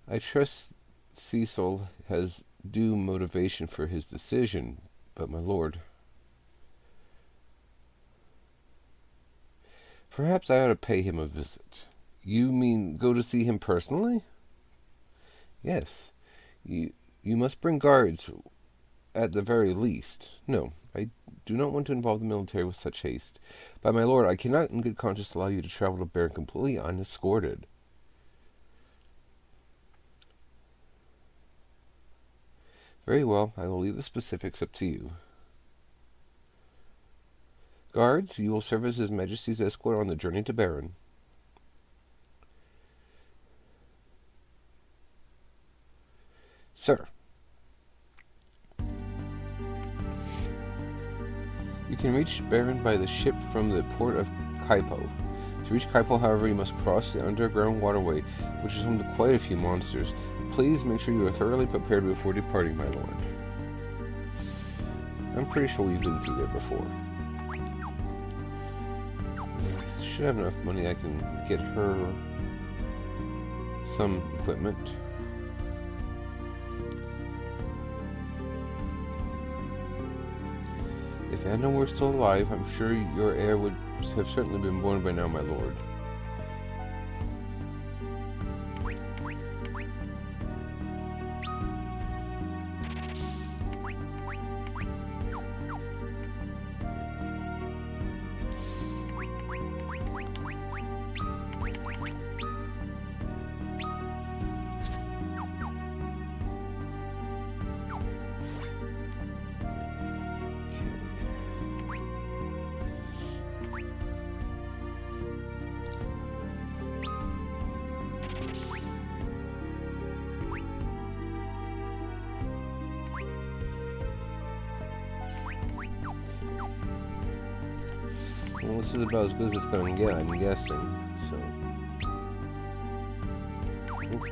I trust Cecil has due motivation for his decision, but my lord... Perhaps I ought to pay him a visit. You mean go to see him personally? Yes. You must bring guards, at the very least. No, I do not want to involve the military with such haste. But, my lord, I cannot in good conscience allow you to travel to Baron completely unescorted. Very well, I will leave the specifics up to you. Guards, you will serve as His Majesty's escort on the journey to Baron. Sir. You can reach Baron by the ship from the port of Kaipo. To reach Kaipo, however, you must cross the underground waterway, which is home to quite a few monsters. Please make sure you are thoroughly prepared before departing, my lord. I'm pretty sure we've been through there before. Should have enough money I can get her some equipment. If Anna were still alive, I'm sure your heir would have certainly been born by now, my lord. Well, this is about as good as it's going to get, I'm guessing. So. Oop.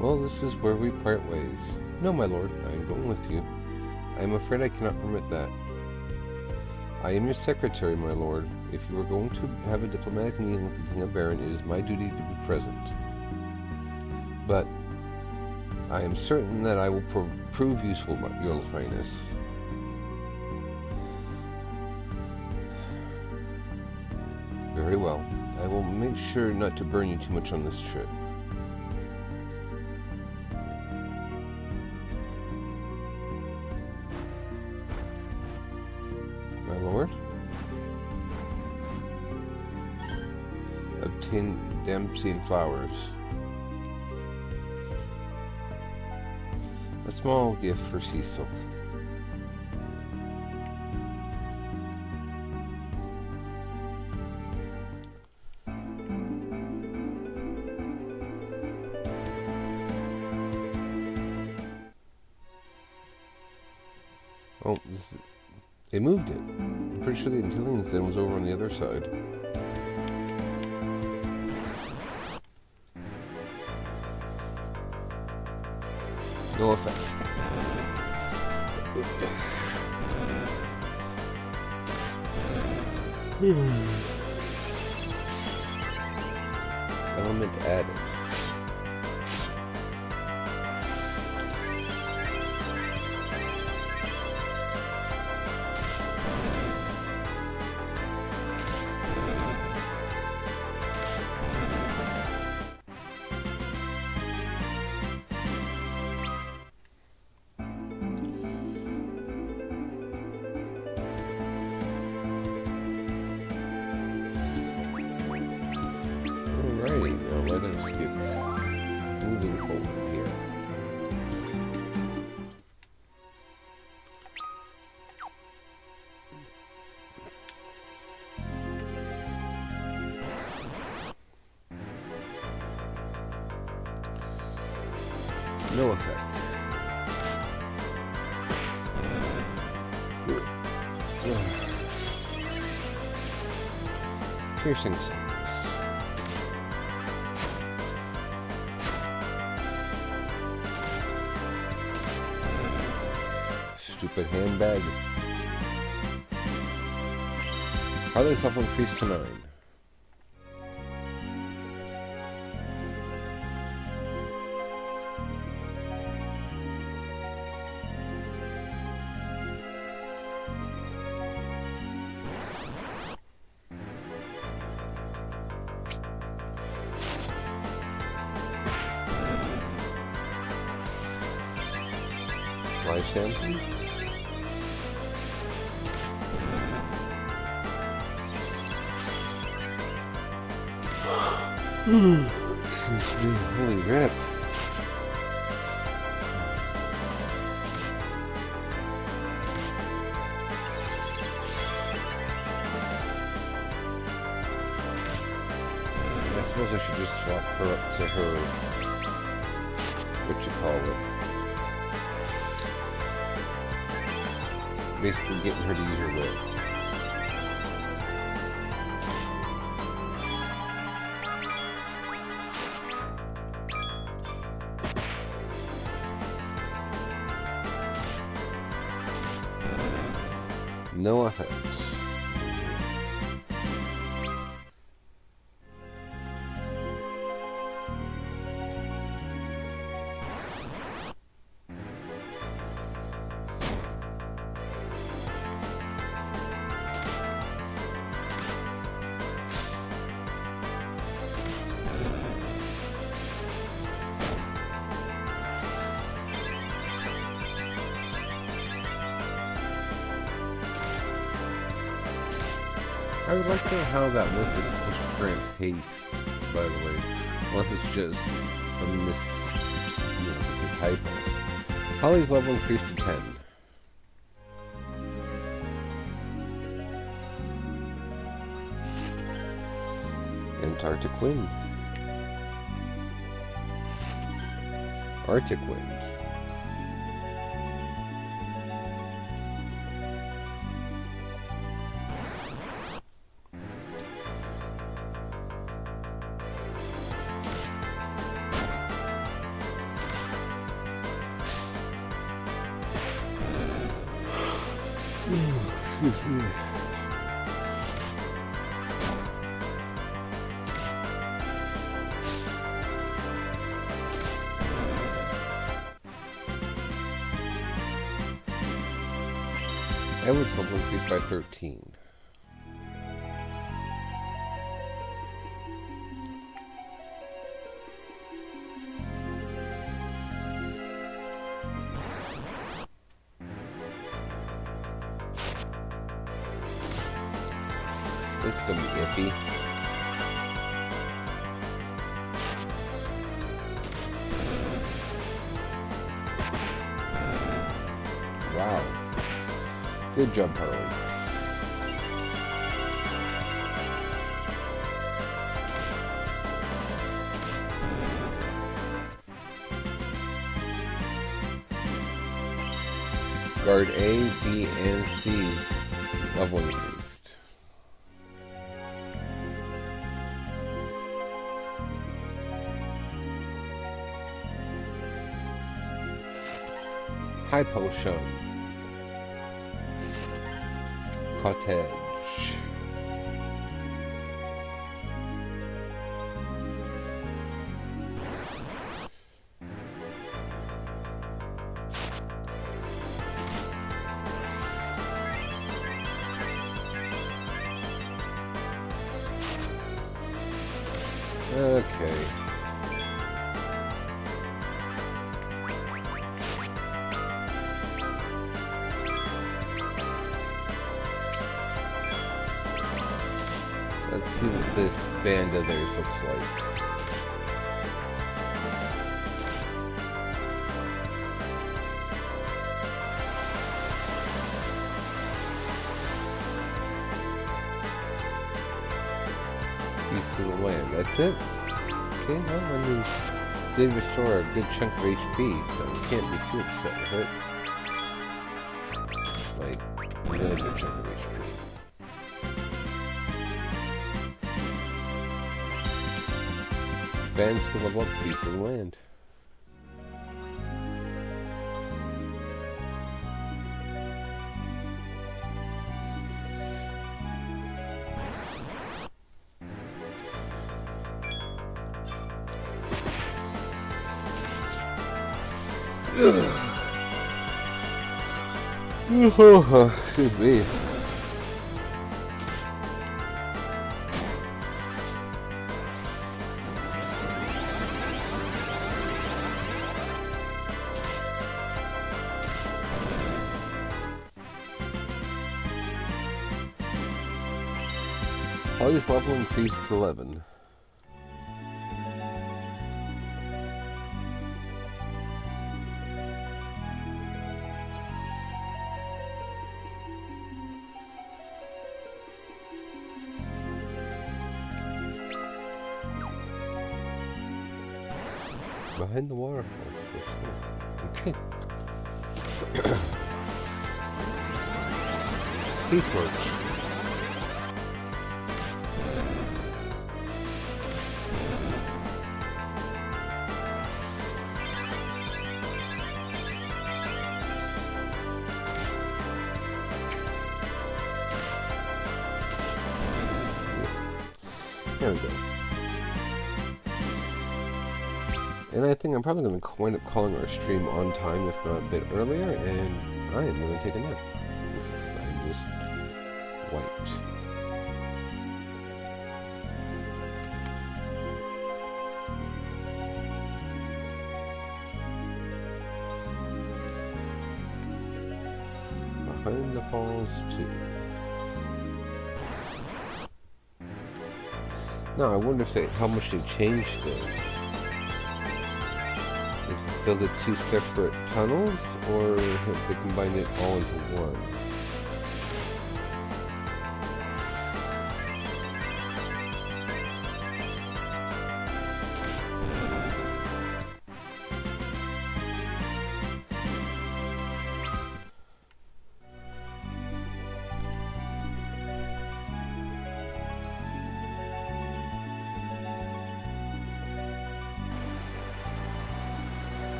Well, this is where we part ways. No, my lord, I am going with you. I am afraid I cannot permit that. I am your secretary, my lord. If you are going to have a diplomatic meeting with the King of Baron, it is my duty to be present. But I am certain that I will prove useful, your highness. Very well. I will make sure not to burn you too much on this trip. My lord? Obtain damascene flowers. A small gift for Cecil. Oh, they moved it. I'm pretty sure the Antillians Den was over on the other side. No effect. Element added. Alrighty, now let us get moving forward here. No effect. Piercing sounds. Stupid handbag. Harley's level increased to 9. Life sample. Excuse me, holy crap. I suppose I should just swap her up to her, what you call it. Basically getting her to use her whip. No offense. I would like to know how that work is supposed to grant haste, by the way. Unless it's just a it's a typo. Holly's level increased to 10. Antarctic wind. Arctic wind. Excuse me. Edward's level increased by 13. This is gonna be iffy. Wow. Good job, Harley. Guard A, B, and C's level increased. High potion. Cottage. Okay. Let's see what this band of theirs looks like. Piece of the land. That's it? Okay, well, I mean, did restore a good chunk of HP, so we can't be too upset with it. Like, a really good chunk of HP. Bands can level up a piece of the land. Excuse me. Holly's level increased to 11. Behind the waterfalls. Okay. Peace March. There we go. And I think I'm probably going to wind up calling our stream on time, if not a bit earlier, and I am going to take a nap. Because I'm just wiped. Behind the Falls 2. Now, I wonder if how much they changed this. Is it still the two separate tunnels, or have they combined it all into one?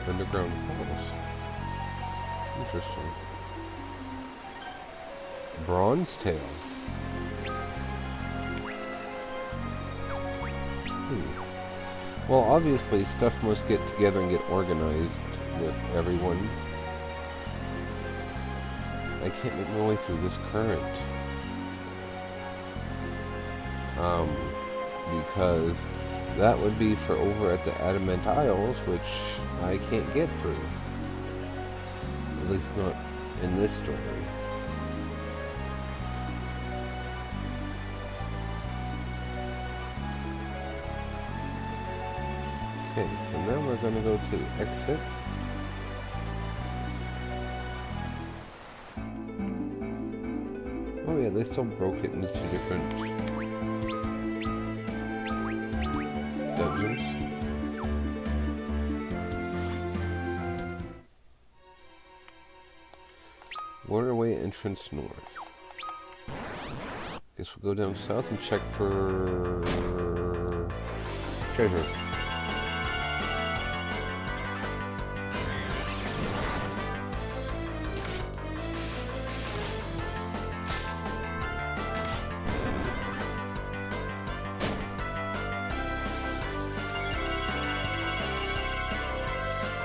Underground falls. Interesting. Bronze tail. Well, obviously, stuff must get together and get organized with everyone. I can't make my way through this current. Because that would be for over at the Adamant Isles, which I can't get through. At least not in this story. Okay, so now we're going to go to exit. Oh yeah, they still broke it into two different dungeons. Waterway entrance north. Guess we'll go down south and check for treasure.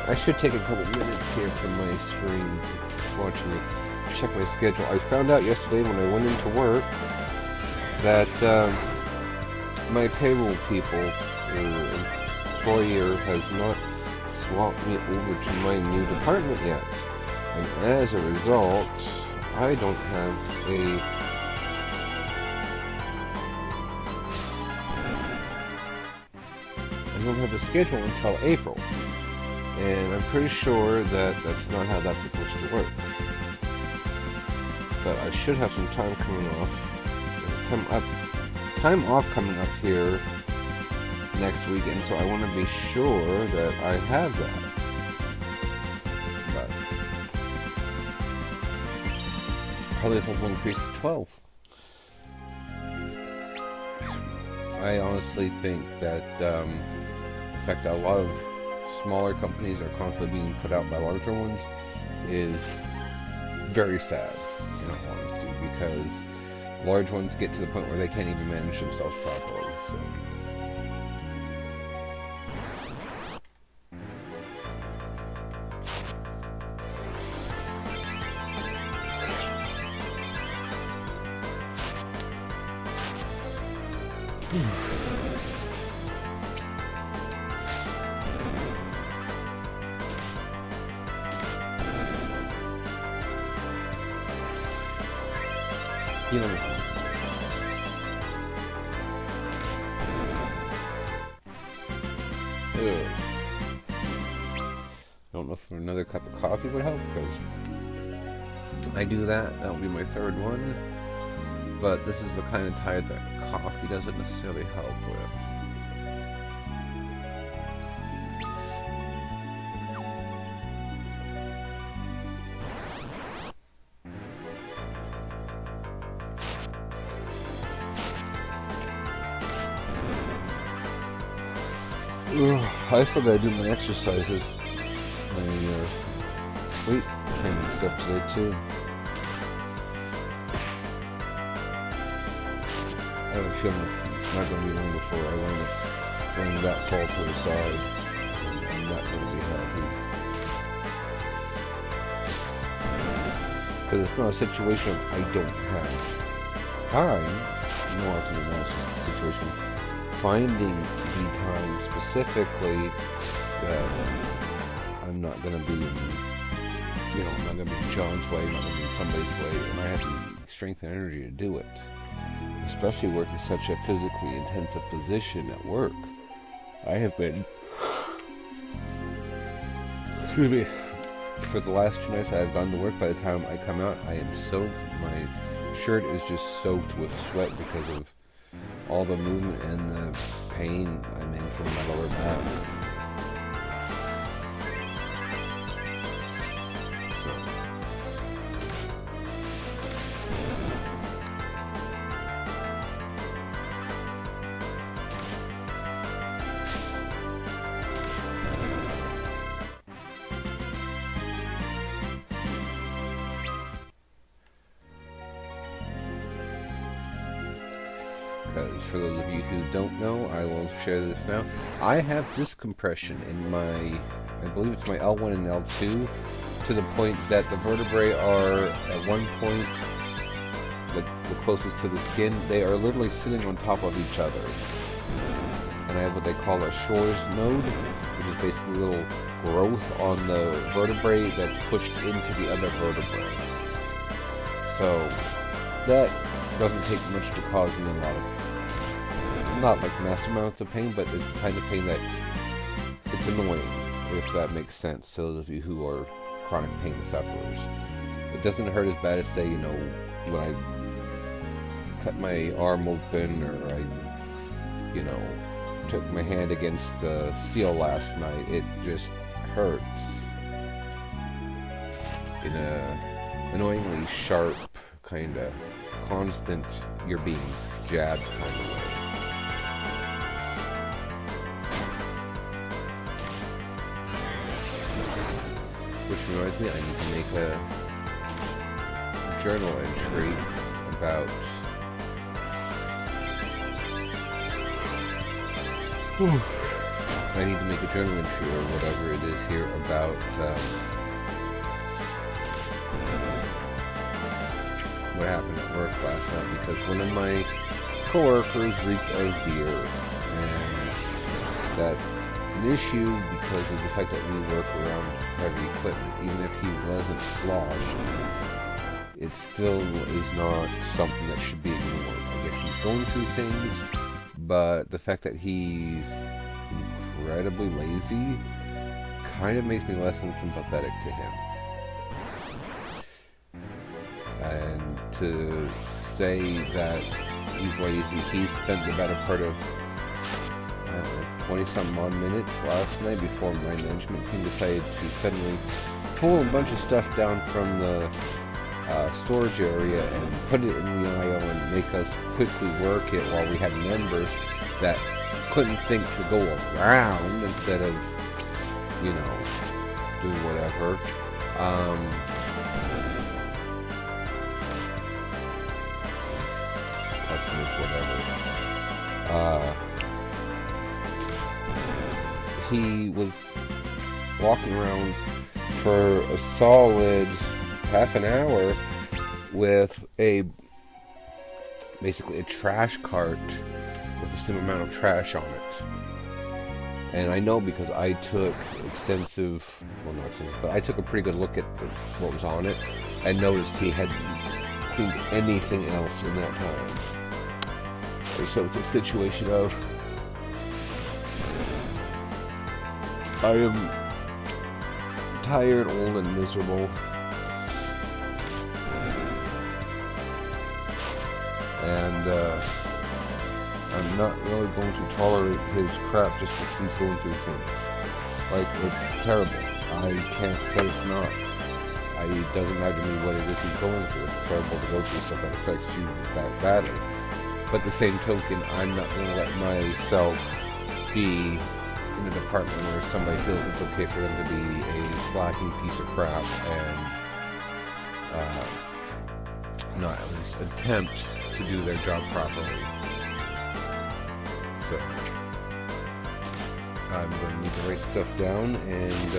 I should take a couple minutes here from my stream, watching it, check my schedule. I found out yesterday when I went into work that my payroll people, employer, has not swapped me over to my new department yet. And as a result, I don't have a schedule until April. And I'm pretty sure that that's not how that's supposed to work. But I should have some time coming off. Time off coming up here next week, and so I want to be sure that I have that. But probably something increased to 12. I honestly think that the fact that a lot of smaller companies are constantly being put out by larger ones is very sad, in all honesty, because large ones get to the point where they can't even manage themselves properly. So. You know, I don't know if another cup of coffee would help, because I do that. That will be my third one. But this is the kind of tide that coffee doesn't necessarily help with. I still gotta do my exercises, my weight training stuff today too. I have a feeling it's not gonna be long before I learn that fall to the side. I'm not gonna be happy. Because it's not a situation I don't have time. More often than not, it's just a situation finding the time specifically that I'm not going to be in, I'm not going to be in John's way, I'm not going to be in somebody's way, and I have the strength and energy to do it. Especially working such a physically intensive position at work. I have been, excuse me, for the last 2 nights I have gone to work. By the time I come out, I am soaked. My shirt is just soaked with sweat because of all the movement and the pain I'm in from my lower back. because for those of you who don't know, I will share this now. I have disc compression in my, I believe it's my L1 and L2, to the point that the vertebrae are at one point, the closest to the skin, they are literally sitting on top of each other. And I have what they call a Shores node, which is basically a little growth on the vertebrae that's pushed into the other vertebrae. So that doesn't take much to cause me a lot of, not like massive amounts of pain, but it's the kind of pain that it's annoying, if that makes sense to those of you who are chronic pain sufferers. It doesn't hurt as bad as, say, you know, when I cut my arm open, or I, you know, took my hand against the steel last night. It just hurts in a annoyingly sharp, kind of constant, you're being jabbed kind of way. Which reminds me, I need to make a journal entry about I need to make a journal entry or whatever it is here about what happened at work last night, because one of my coworkers reeked of beer, and that's an issue because of the fact that we work around heavy equipment. Even if he wasn't sloshed, it still is not something that should be ignored. I guess he's going through things, but the fact that he's incredibly lazy kind of makes me less than sympathetic to him. And to say that he's lazy, he spent the better part of, I don't know, 20-some odd minutes last night before my management team decided to suddenly pull a bunch of stuff down from the storage area and put it in the IO and make us quickly work it, while we had members that couldn't think to go around instead of, you know, doing whatever. Customers, whatever. He was walking around for a solid half an hour with basically a trash cart with the same amount of trash on it. And I know because I took extensive, well, not extensive, but I took a pretty good look at what was on it and noticed he hadn't cleaned anything else in that time. So it's a situation of, I am tired, old, and miserable. And I'm not really going to tolerate his crap just because he's going through things. Like, it's terrible. I can't say it's not. It doesn't matter to me what it is he's going through. It's terrible to go through stuff that affects you that badly. But the same token, I'm not going to let myself be in a department where somebody feels it's okay for them to be a slacking piece of crap and not at least attempt to do their job properly. So I'm going to need to write stuff down and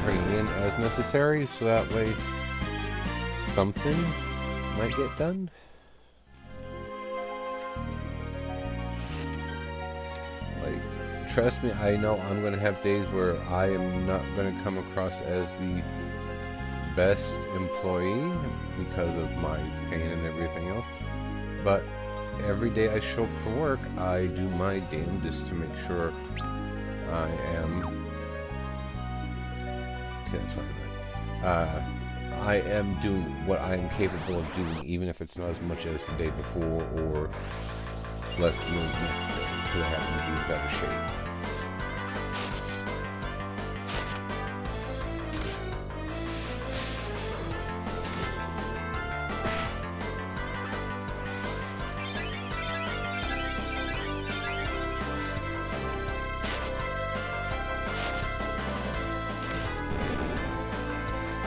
turn it in as necessary, so that way something might get done. Like, trust me, I know I'm going to have days where I am not going to come across as the best employee because of my pain and everything else, but every day I show up for work, I do my damnedest to make sure I am, okay, that's fine, I am doing what I am capable of doing, even if it's not as much as the day before or less than the next day, because I happen to be in better shape.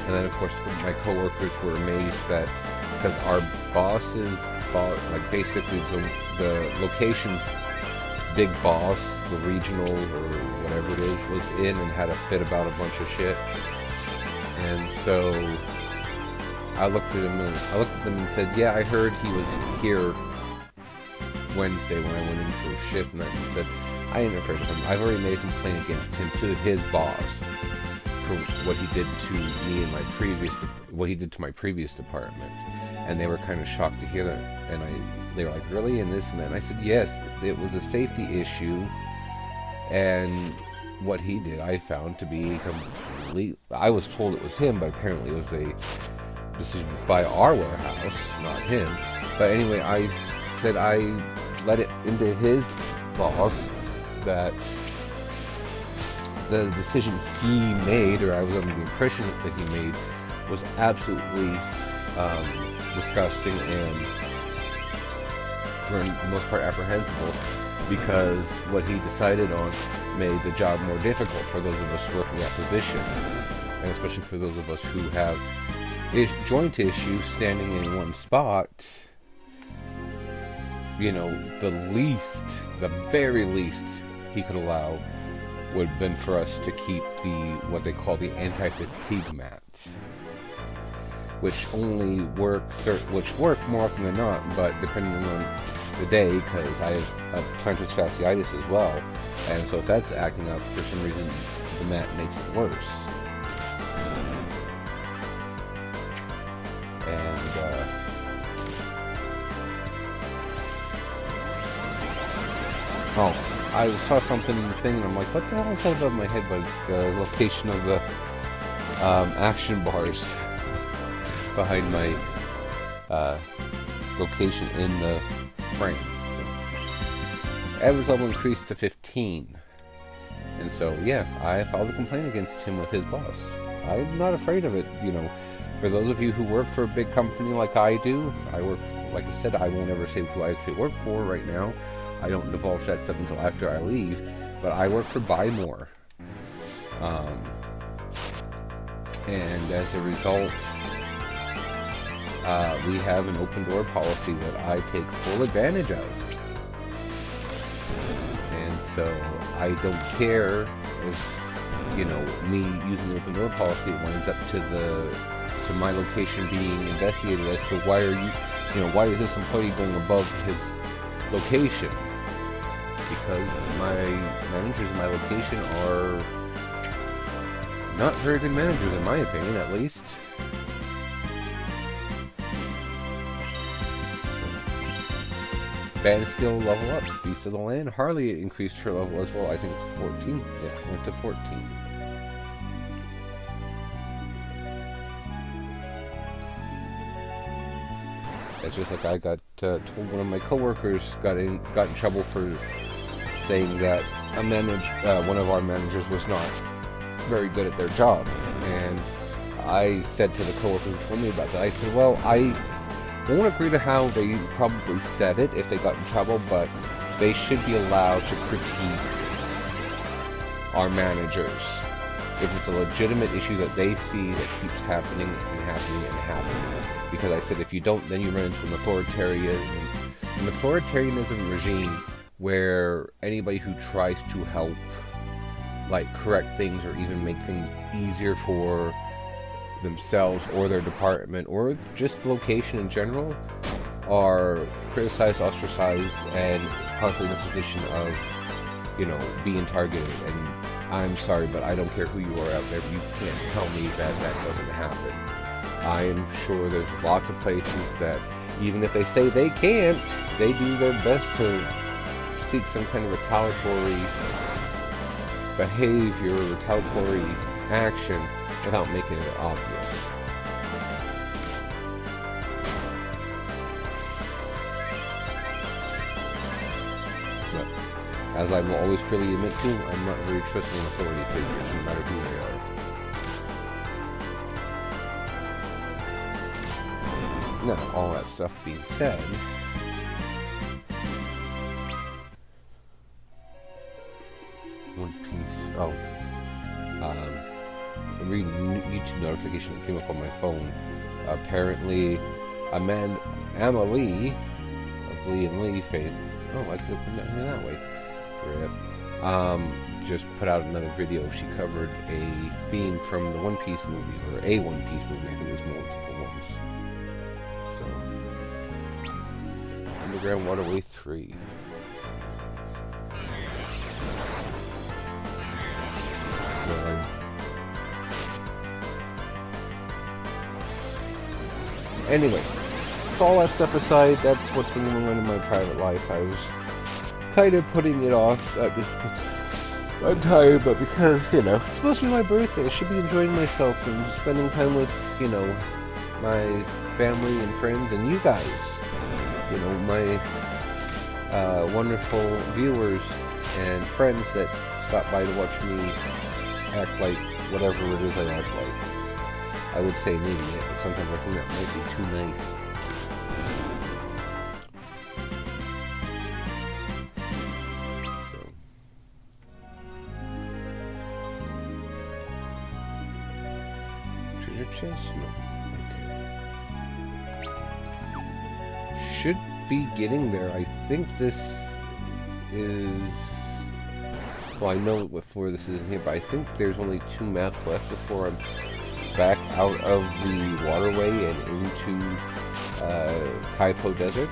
And then, of course, my coworkers were amazed that, because our bosses boss, like basically the location's big boss, the regional or whatever it is, was in and had a fit about a bunch of shit. And so I looked at them and said, yeah, I heard he was here Wednesday when I went in for a shift, and I said, I ain't afraid of him. I've already made a complaint against him to his boss for what he did to me in what he did to my previous department. And they were kind of shocked to hear that. And they were like, really? And this and that. And I said, yes, it was a safety issue. And what he did, I found to be complete. I was told it was him, but apparently it was a decision by our warehouse, not him. But anyway, I said I let it into his boss that the decision he made, or I was under the impression that he made, was absolutely disgusting and for the most part apprehensible, because what he decided on made the job more difficult for those of us working that position, and especially for those of us who have joint issues standing in one spot. You know, the very least he could allow would have been for us to keep what they call the anti-fatigue mats, which work more often than not, but depending on the day, because I have plantar fasciitis as well, and so if that's acting up for some reason, the mat makes it worse. And I saw something in the thing, and I'm like, what the hell is that above my head? But it's the location of the action bars behind my location in the frame. So, average level increased to 15. And so, yeah, I filed a complaint against him with his boss. I'm not afraid of it, you know. For those of you who work for a big company like I do, like I said, I won't ever say who I actually work for right now. I don't divulge that stuff until after I leave, but I work for Buy More. And as a result, we have an open door policy that I take full advantage of. And so I don't care if, you know, me using the open door policy winds up to my location being investigated as to why is this employee going above his location? Because my managers in my location are not very good managers, in my opinion, at least. Band skill level up. Feast of the Land. Harley increased her level as well. I think 14. Yeah, went to 14. It's just like I got told one of my coworkers got in trouble for saying that one of our managers was not very good at their job, and I said to the coworker who told me about that, I said, well, I won't agree to how they probably said it if they got in trouble, but they should be allowed to critique our managers if it's a legitimate issue that they see that keeps happening and happening and happening. Because I said, if you don't, then you run into an authoritarianism regime where anybody who tries to help, like, correct things or even make things easier for themselves or their department or just the location in general are criticized, ostracized, and constantly in a position of, you know, being targeted. And I'm sorry, but I don't care who you are out there. You can't tell me that doesn't happen. I am sure there's lots of places that, even if they say they can't, they do their best to seek some kind of retaliatory behavior, retaliatory action without making it obvious. But, as I will always freely admit to, I'm not very trusting authority figures, no matter who they are. Now, all that stuff being said, One Piece. Every YouTube notification that came up on my phone. Apparently, Amelie Gillian Leaf, and I could have put that here that way. Rip. Just put out another video. She covered a theme from the One Piece movie, or a One Piece movie. I think there's multiple ones. So, Underground Waterway 3. Anyway, so all that stuff aside, that's what's been going on in my private life. I was kind of putting it off, just because I'm tired, but because, it's supposed to be my birthday. I should be enjoying myself and spending time with, my family and friends and you guys. My wonderful viewers and friends that stop by to watch me act like whatever it is I act like. I would say an idiot, but sometimes I think that might be too nice. So. Treasure chest? No. Okay. Should be getting there. I think this is... Well, I know what floor this is in here, but I think there's only 2 maps left before I'm back out of the waterway and into Kaipo Desert.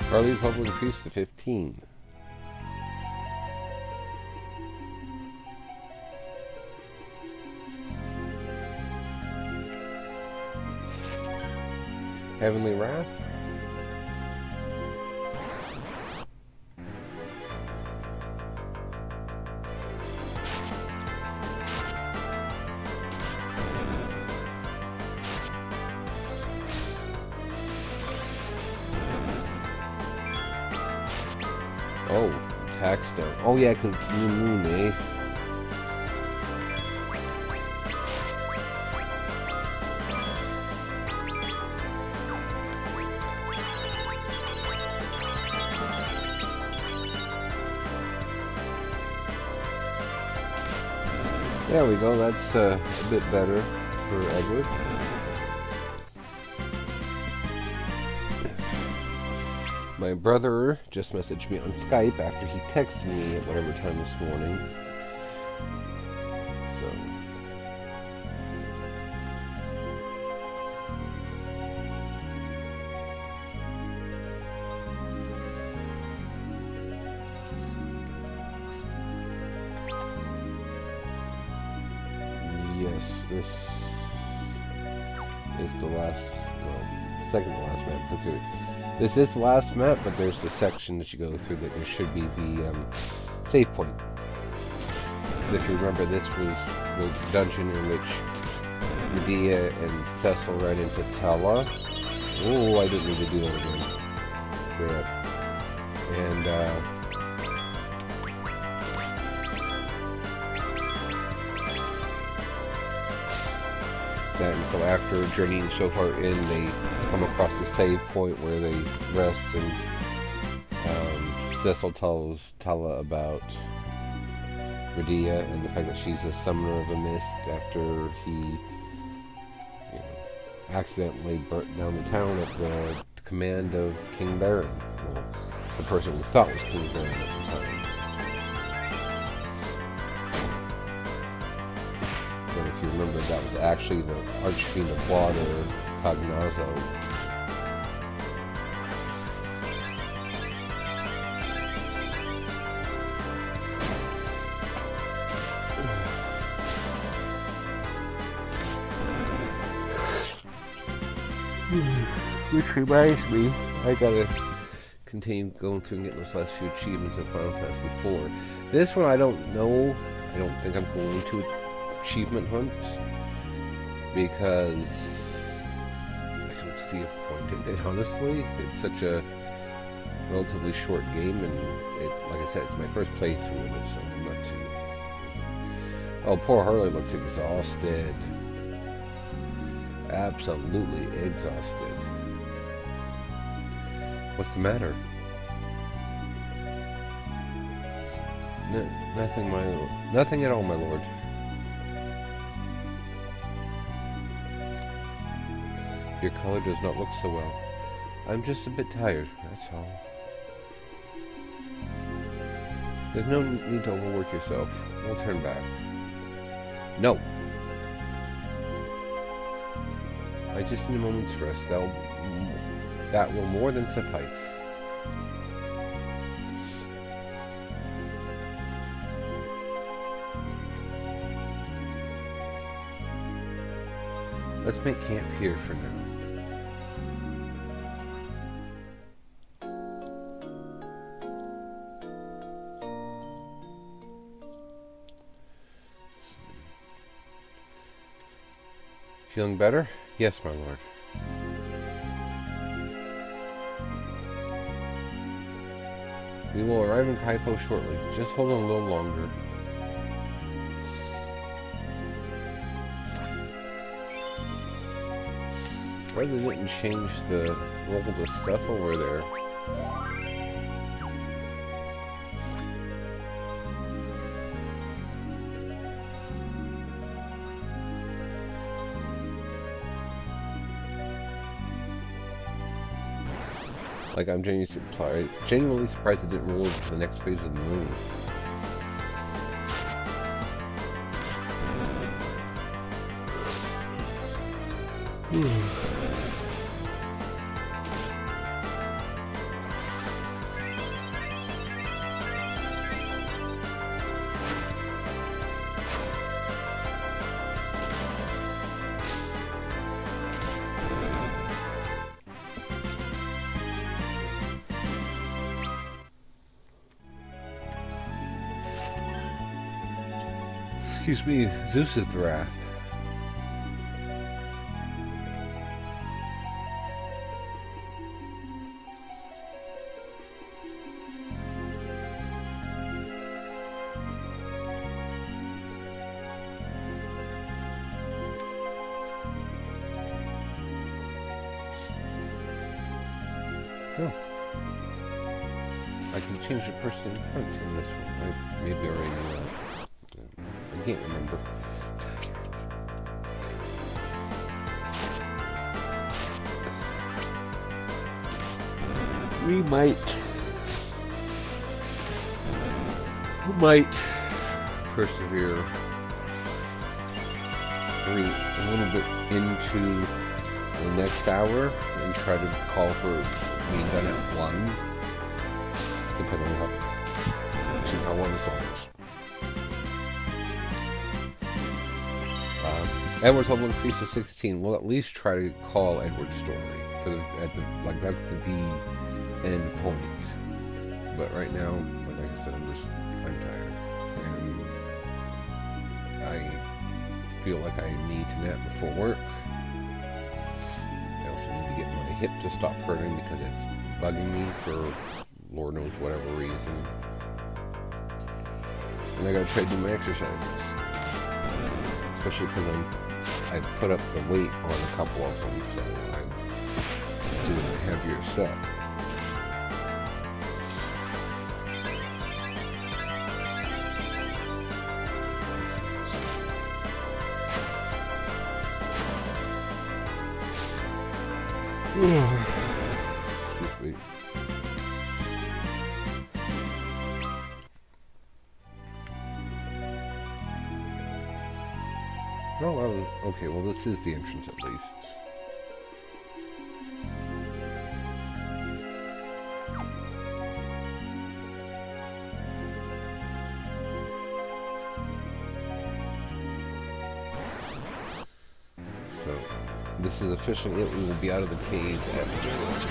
Charlie's level increased to 15. Heavenly Wrath? Oh, Taxstone. Oh yeah, because it's New Moon, eh? There we go, that's a bit better for Edward. My brother just messaged me on Skype after he texted me at whatever time this morning. So. Yes, this is the last, well, second to last map, because this is the last map, but there's the section that you go through that there should be the save point. If you remember, this was the dungeon in which Medea and Cecil ran into Tala. Oh, I didn't need to do that again. Crap. And, and so after journeying so far in, they come across the save point where they rest, and Cecil tells Tala about Medea and the fact that she's a summoner of the mist after he accidentally burnt down the town at the command of King Baron. Well, the person we thought was King Baron at the time. But if you remember, that was actually the Archfiend of Water, Cognazo. Which reminds me, I gotta continue going through and getting those last few achievements in Final Fantasy IV. This one I don't know. I don't think I'm going to achievement hunt because I don't see a point in it, honestly. It's such a relatively short game, and like I said, it's my first playthrough of it, so I'm not too... Oh, poor Harley looks exhausted. Absolutely exhausted. What's the matter? Nothing at all, my lord. Your color does not look so well. I'm just a bit tired, that's all. There's no need to overwork yourself. We'll turn back. No! I just need a moment's rest. That will more than suffice. Let's make camp here for now. Feeling better? Yes, my lord. We will arrive in Kaipo shortly. Just hold on a little longer. Surprised they didn't change the roll the stuff over there. Like, I'm genuinely surprised it didn't roll to the next phase of the moon. Excuse me, Zeus's wrath. Oh. I can change the person in front in this one. I maybe already know that. I can't remember. We might persevere a little bit into the next hour and try to call for being done at 1, depending on how long the song is. Edward's level increased to 16. We'll at least try to call Edward's story for that's the end point. But right now, like I said, I'm tired, and I feel like I need to nap before work. I also need to get my hip to stop hurting because it's bugging me for Lord knows whatever reason. And I gotta try to do my exercises, especially because I put up the weight on a couple of them, so I'm doing a heavier set. Excuse me. Oh, okay, well this is the entrance at least. So, this is officially it. We will be out of the cave after this.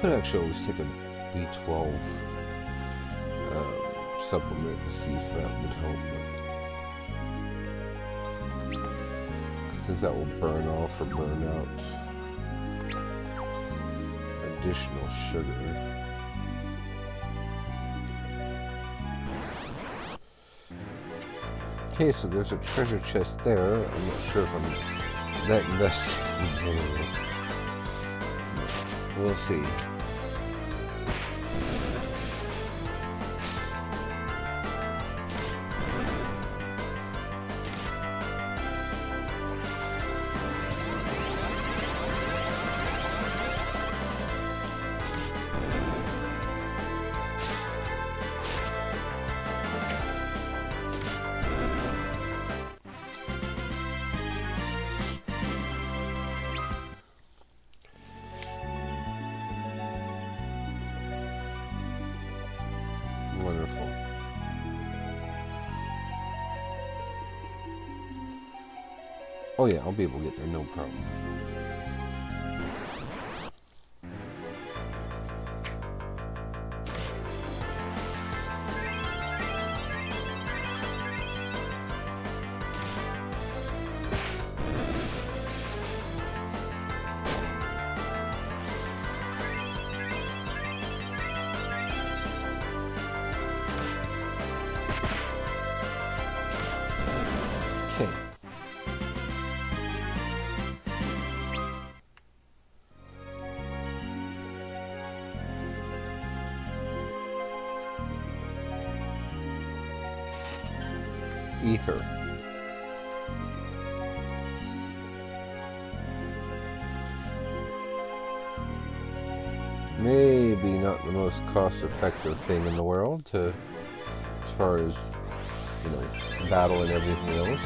Could actually always take a B12 supplement and see if that would help. But since that will burn off or burn out additional sugar. Okay, so there's a treasure chest there. I'm not sure if I'm that invested in it. We'll see. Wonderful. Oh yeah, I'll be able to get there, no problem. Okay. Ether. Maybe not the most cost-effective thing in the world to, as far as, you know, battle and everything else.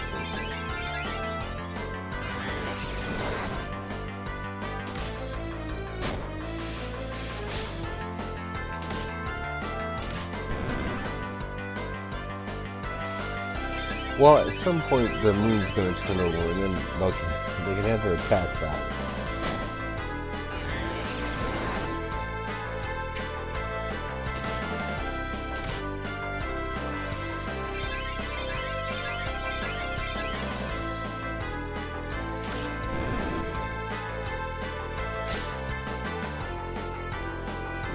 Well, at some point the moon's going to turn over, and then they can have their attack back.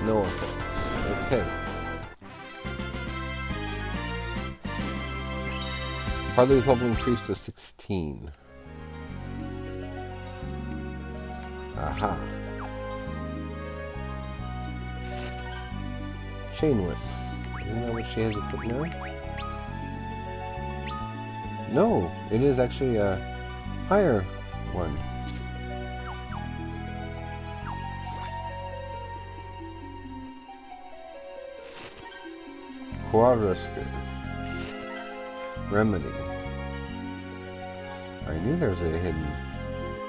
No offense. Okay. Partly level increased to 16. Aha. Chain whip. Isn't that what she has equipped now? No, it is actually a higher one. Quadrusker. Remedy. I knew there was a hidden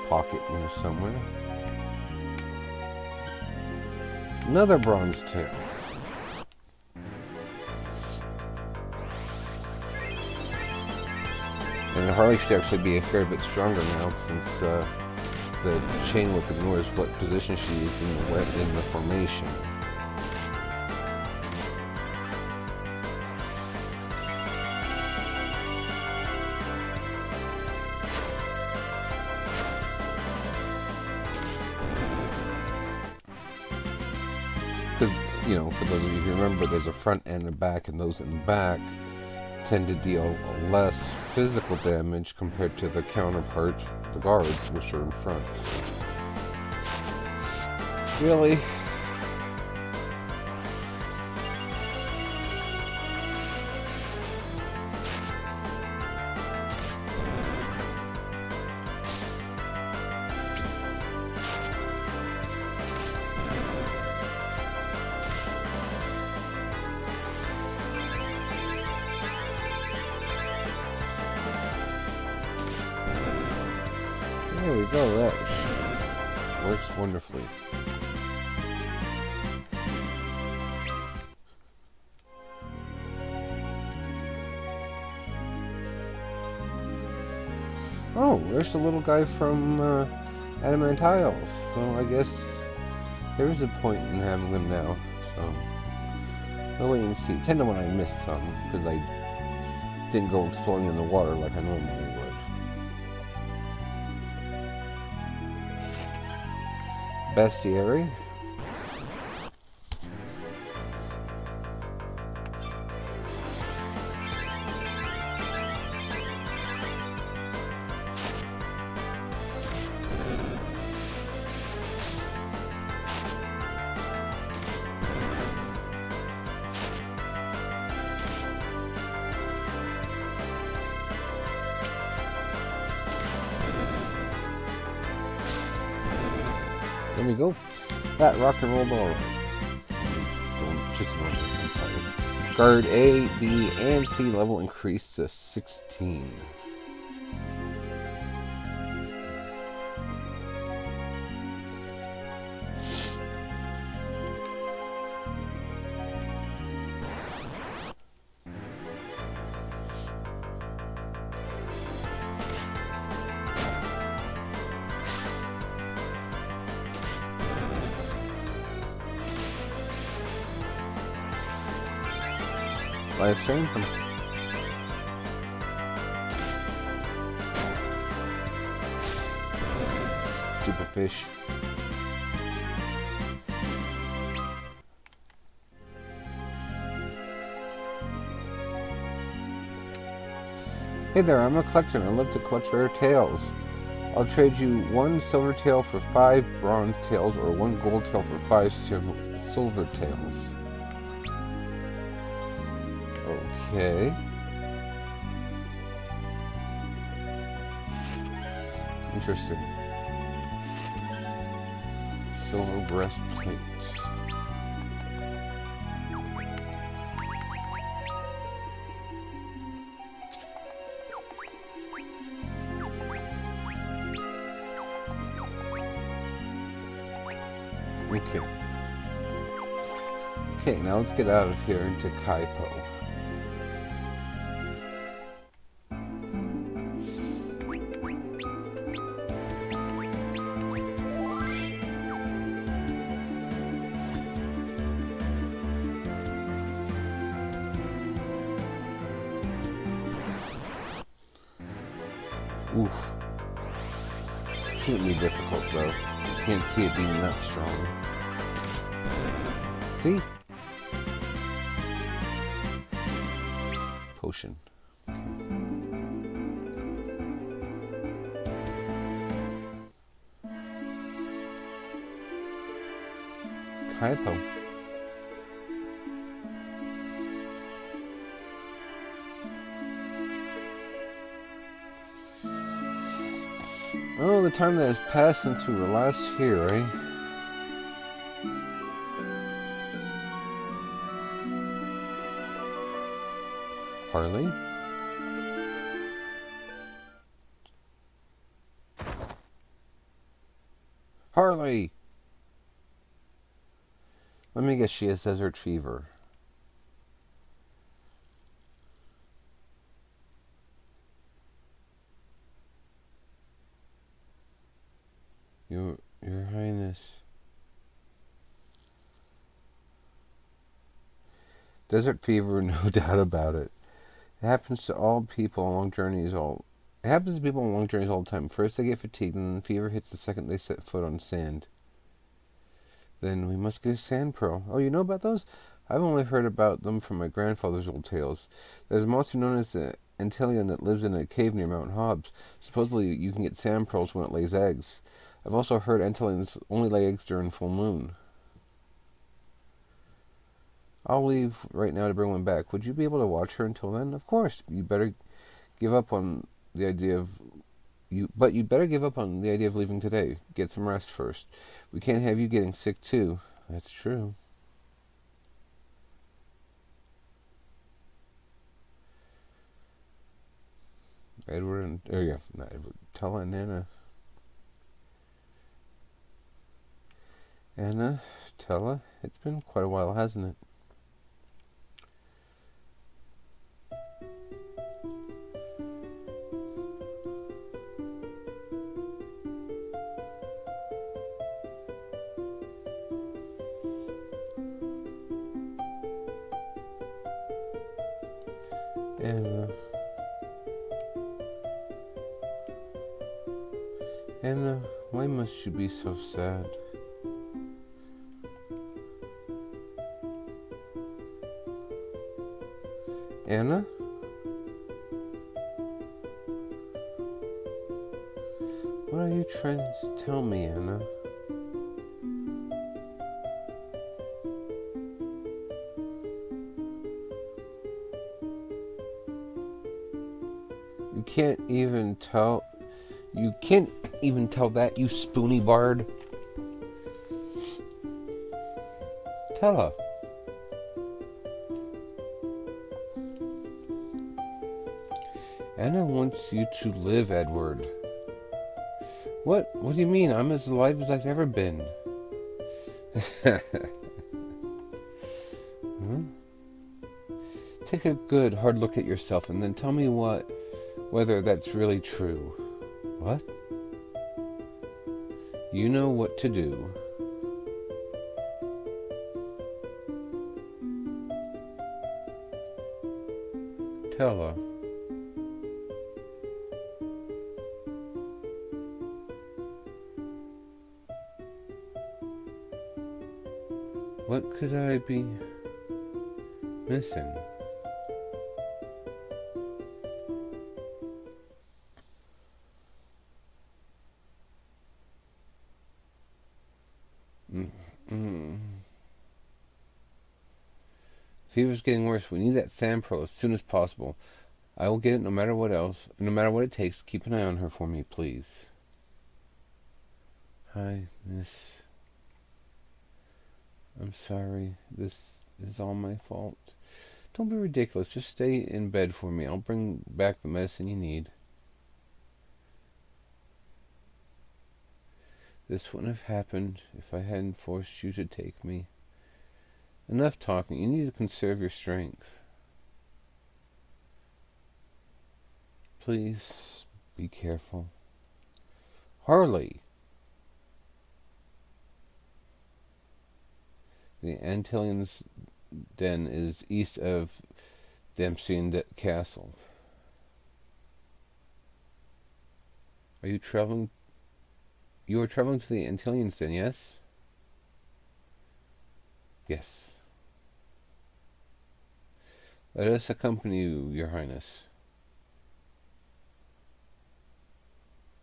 pocket near somewhere. Another bronze tail. And Harley should actually be a fair bit stronger now since the chain whip ignores what position she is in the formation. Because, you know, for those of you who remember, there's a front and a back, and those in the back tend to deal less physical damage compared to the counterpart, the guards, which are in front. Really? There we go, that works wonderfully. Oh, there's the little guy from Adamant Isles. Well, I guess there is a point in having them now. So, we'll wait and see. 10 to 1 I missed some, because I didn't go exploring in the water like I normally would. Bestiary. There we go. That rock and rolled all right. Guard A, B, and C level increased to 16. Live stream from stupid fish. Hey there, I'm a collector and I love to collect rare tails. I'll trade you 1 silver tail for 5 bronze tails or 1 gold tail for 5 silver tails. Okay. Interesting. Silver breastplate. Okay. Okay, now let's get out of here into Kaipo. Oof. Shouldn't be difficult though. Can't see it being that strong. See? Potion. Kaipo. Oh, the time that has passed since we were last here, eh? Harley? Harley! Let me guess, she has desert fever. Your Highness. Desert fever, no doubt about it. It happens to all people on long journeys It happens to people on long journeys all the time. First they get fatigued, and then fever hits the second they set foot on sand. Then we must get a sand pearl. Oh, you know about those? I've only heard about them from my grandfather's old tales. There's a monster known as the Antelion that lives in a cave near Mount Hobbs. Supposedly you can get sand pearls when it lays eggs. I've also heard Antelions only lay eggs during full moon. I'll leave right now to bring one back. Would you be able to watch her until then? Of course. You better give up on the idea of you'd better give up on the idea of leaving today. Get some rest first. We can't have you getting sick too. That's true. Edward and not Edward. Tella and Anna. Anna, Tella. It's been quite a while, hasn't it? Anna. Anna, why must you be so sad? Anna? What are you trying to tell me, Anna? You can't even tell that, you spoony bard. Tell her. Anna wants you to live, Edward. What do you mean? I'm as alive as I've ever been. Take a good, hard look at yourself and then tell me whether that's really true. What? You know what to do. Tell her. What could I be missing? Fever's getting worse. We need that sand pearl as soon as possible. I will get it no matter what it takes. Keep an eye on her for me, please. Hi, miss. I'm sorry. This is all my fault. Don't be ridiculous. Just stay in bed for me. I'll bring back the medicine you need. This wouldn't have happened if I hadn't forced you to take me. Enough talking. You need to conserve your strength. Please be careful. Harley! The Antilians' den is east of Damcine Castle. Are you traveling? You are traveling to the Antilians' den, yes? Yes. Let us accompany you, Your Highness.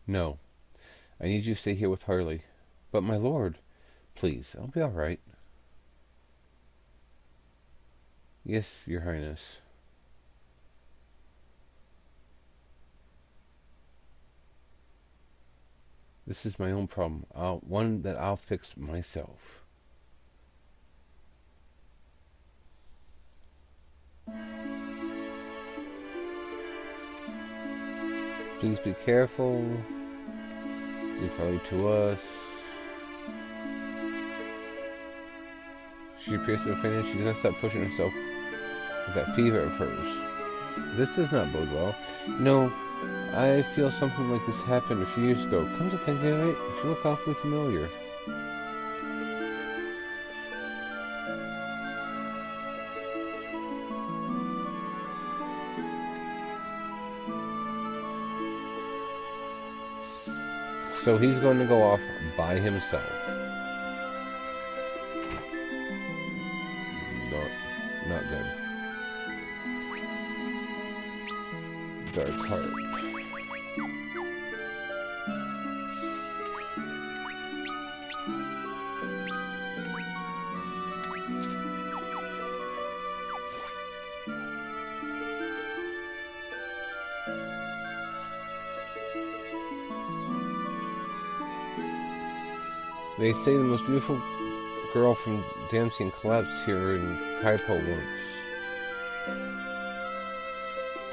No. I need you to stay here with Harley. But my lord, please, I'll be all right. Yes, Your Highness. This is my own problem. One that I'll fix myself. Please be careful. Leave Harley to us. She appears to have fainted. She's gonna stop pushing herself with that fever of hers. This does not bode well. No, I feel something like this happened a few years ago. Come to think of it, you look awfully familiar. So he's going to go off by himself. Not good. Dark Heart. They say the most beautiful girl from Damcine collapsed here in Kaipo once.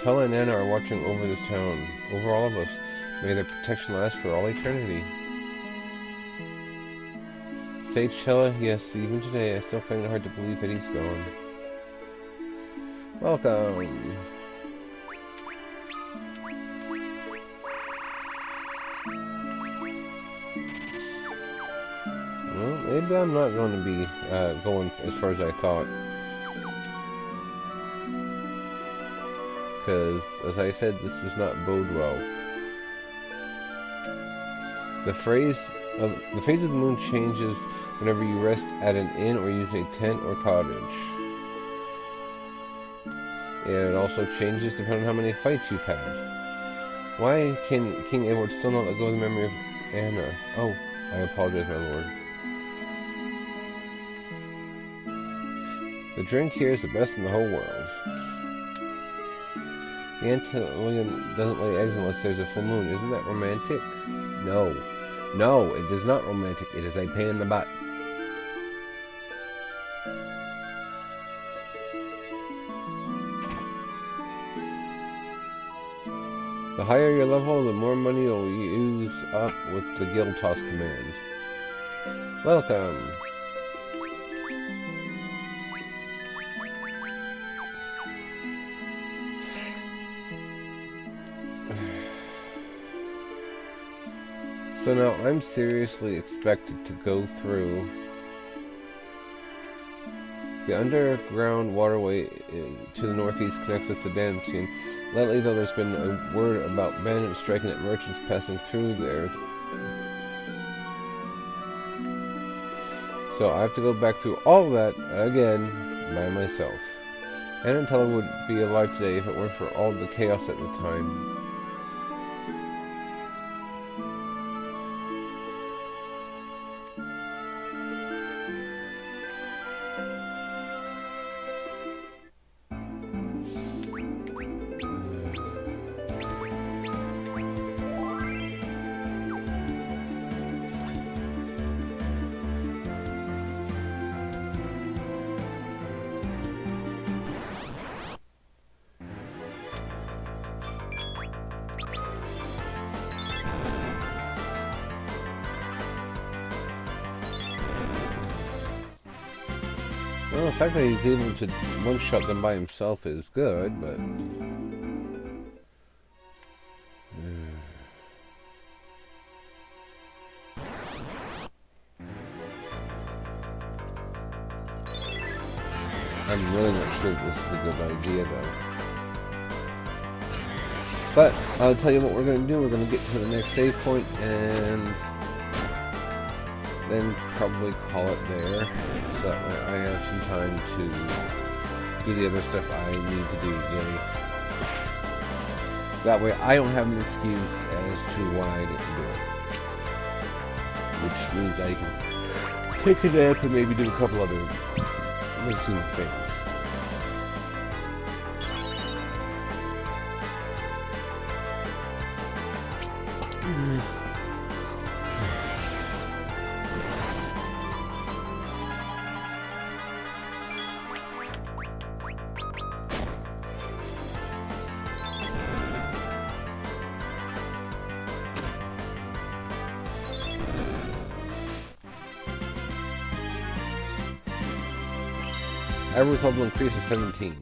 Tella and Anna are watching over this town, over all of us. May their protection last for all eternity. Sage Tella, yes, even today I still find it hard to believe that he's gone. Welcome. Well, maybe I'm not going to be going as far as I thought. because, as I said, this does not bode well. The phase of the moon changes whenever you rest at an inn or use a tent or cottage. And it also changes depending on how many fights you've had. Why can King Edward still not let go of the memory of Anna? Oh, I apologize, my lord. The drink here is the best in the whole world. The Antilian doesn't lay eggs unless there's a full moon. Isn't that romantic? No. No, it is not romantic. It is a pain in the butt. The higher your level, the more money you'll use up with the Guild Toss command. Welcome. So now I'm seriously expected to go through the underground waterway to the northeast connects us to Damsien. Lately, though, there's been a word about bandits striking at merchants passing through there. So I have to go back through all of that again by myself. Anna Teller would be alive today if it weren't for all the chaos at the time. Well, the fact that he's able to one-shot them by himself is good, but... I'm really not sure that this is a good idea, though. But, I'll tell you what we're going to do. We're going to get to the next save point, and then probably call it there, so that way I have some time to do the other stuff I need to do today. That way I don't have an excuse as to why I didn't do it. Which means I can take a nap and maybe do a couple other missing things. Average level increase to 17.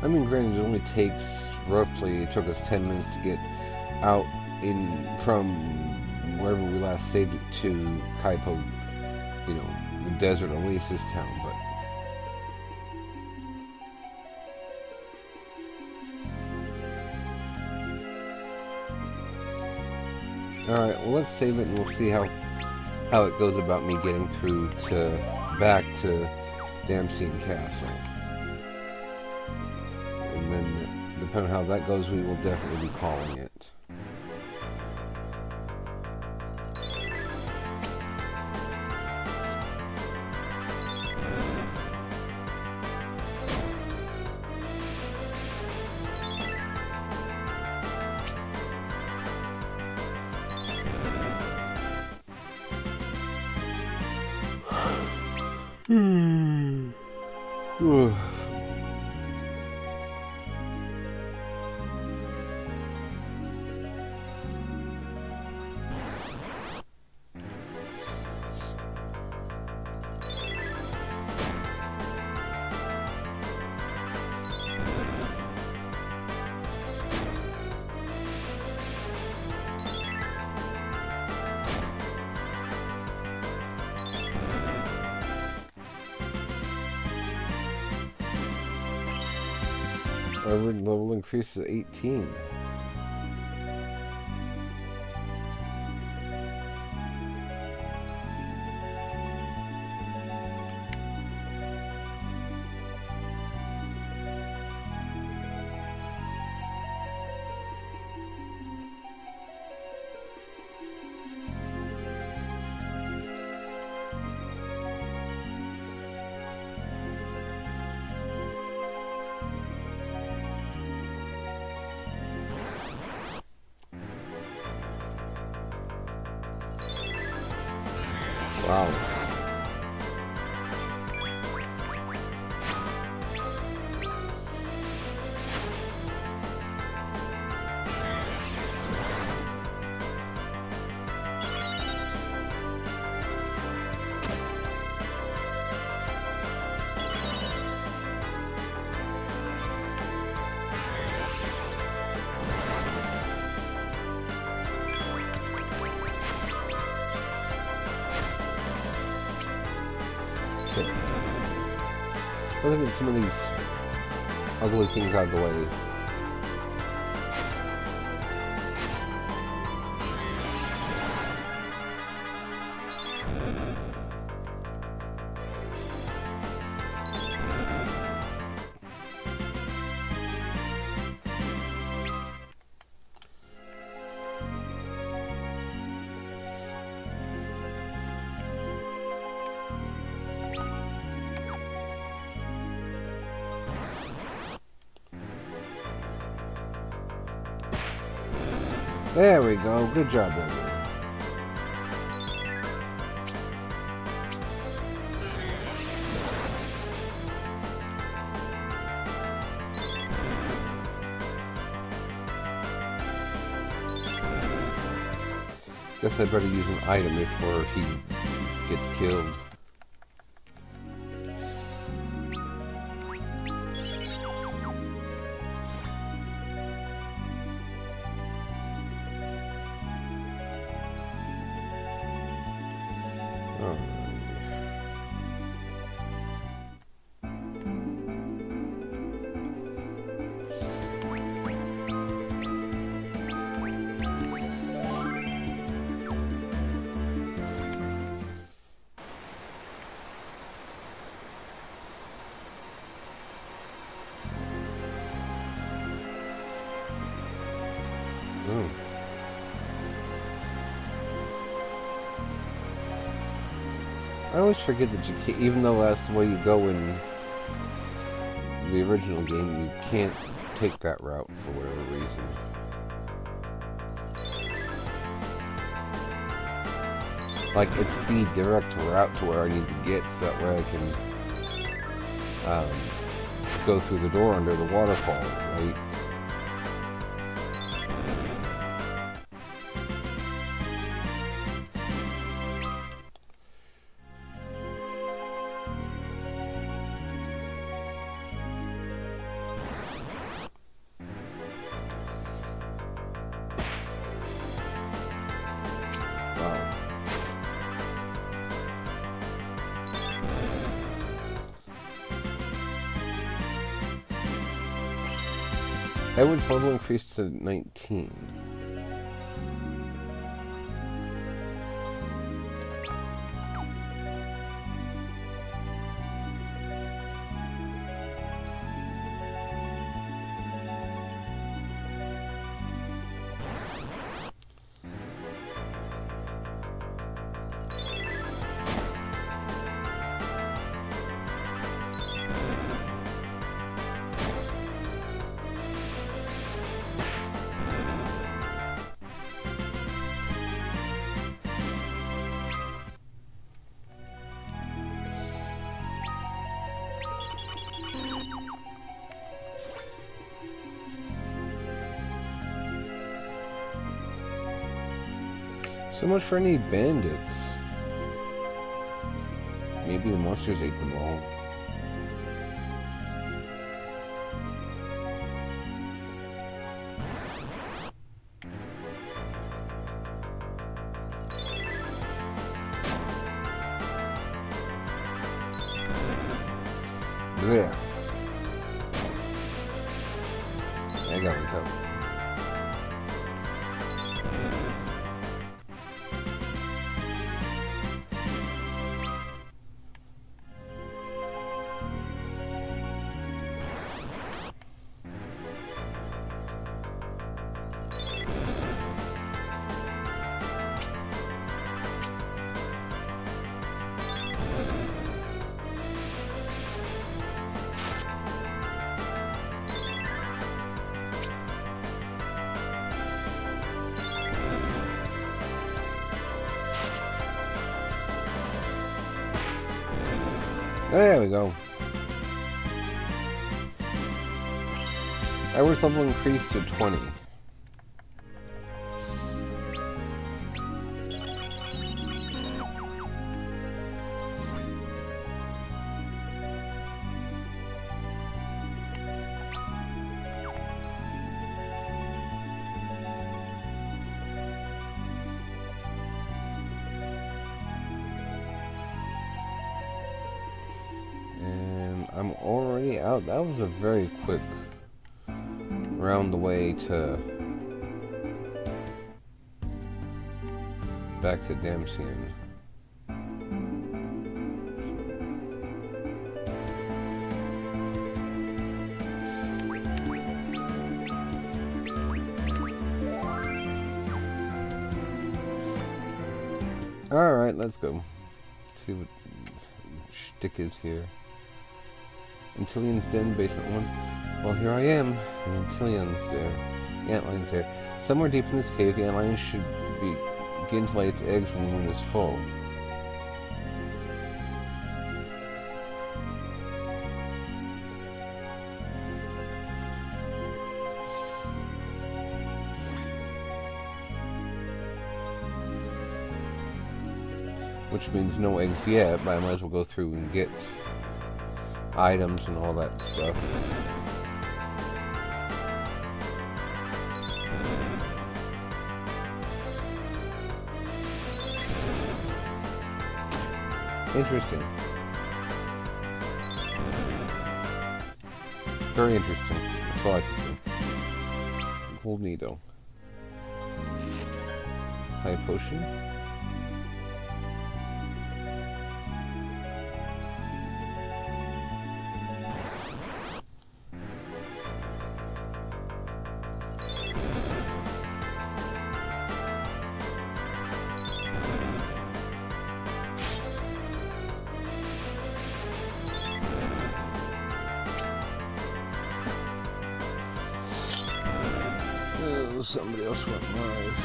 I mean, granted, it only takes roughly, it took us 10 minutes to get out from wherever we last saved it to Kaipo, you know, the desert oasis town, but alright, well, let's save it and we'll see how it goes about me getting through back to Damsien Castle. And then the depending on how that goes, we will definitely be calling it. Average level increase to 18. Wow. Look at some of these ugly things out of the way. There we go. Good job, everyone. Guess I better use an item before he gets killed. I always forget that you can't, even though that's the way you go in the original game, you can't take that route for whatever reason. Like, it's the direct route to where I need to get, so that way I can go through the door under the waterfall, right? Edward's level increased to 19. So much for any bandits. Maybe the monsters ate them all. Yeah. I got it covered. There we go. Edward's level increased to 20. I'm already out. That was a very quick round the way to back to Damcyan. Alright, let's go. Let's see what shtick is here. Antillion's Den, basement 1. Well, here I am. The Antillion's there. The Antlion's there. Somewhere deep in this cave, the Antlion should begin to lay its eggs when the moon is full. Which means no eggs yet, but I might as well go through and get items and all that stuff. Interesting. Very interesting. That's all I can say. Gold needle. High potion. Somebody else went live.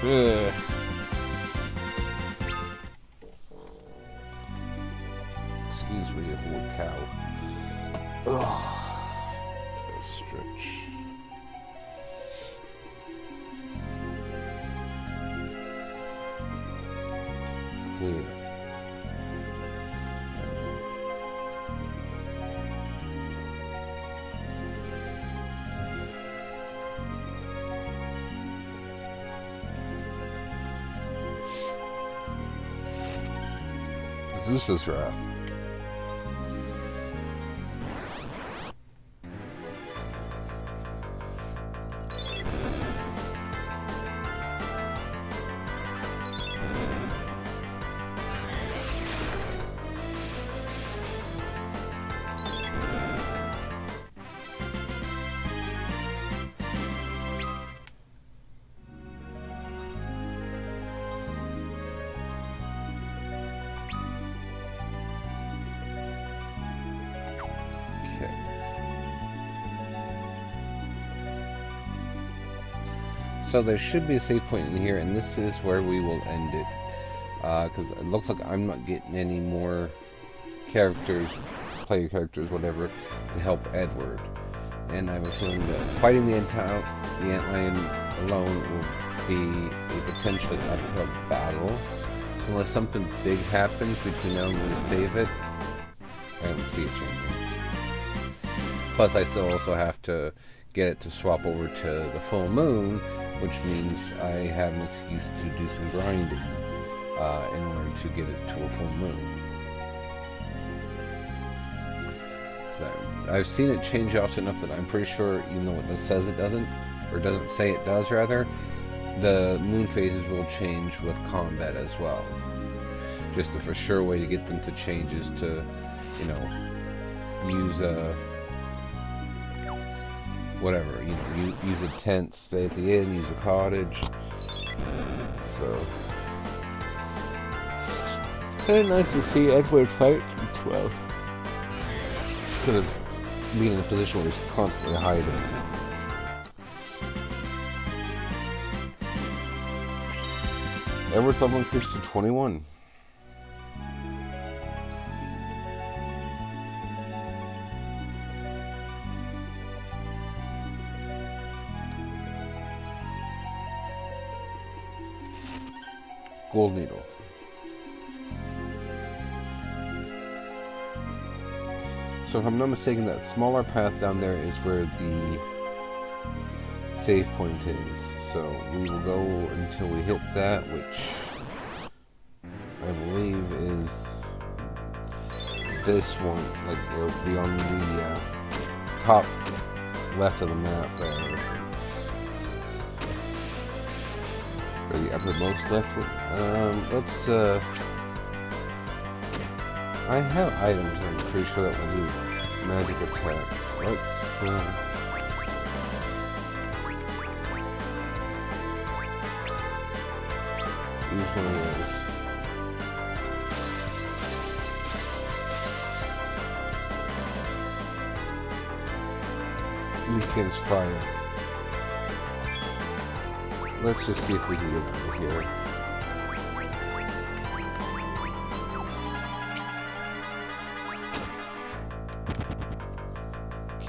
Ugh. Excuse me, holy cow. Ugh. Stretch. Clear. This is rough. So there should be a save point in here, and this is where we will end it. Because it looks like I'm not getting any more characters, player characters, whatever, to help Edward. And I have a feeling that fighting the Antlion alone will be a potentially uphill battle. So unless something big happens between now and when we save it, I don't see it changing. Plus, I still also have to get it to swap over to the full moon, which means I have an excuse to do some grinding in order to get it to a full moon. I've seen it change often enough that I'm pretty sure, even though it says it doesn't, or doesn't say it does rather, the moon phases will change with combat as well. Just the for sure way to get them to change is to, you know, use a whatever, you know, use a tent, stay at the inn, use a cottage. So kind of nice to see Edward fight to 12 instead of being in a position where he's constantly hiding. Edward's level increased to 21. Gold needle. So if I'm not mistaken, that smaller path down there is where the save point is. So we will go until we hit that, which I believe is this one. Like it'll be on the top left of the map there. Or the uppermost left one. Let's I have items, I'm pretty sure that will do magic attacks. Let's use one of those. Weekend's fire. Let's just see if we can get over here.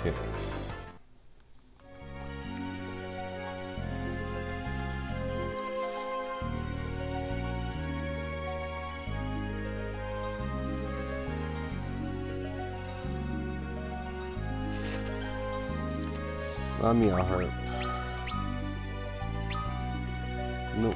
Okay. Lamia heart. Nope.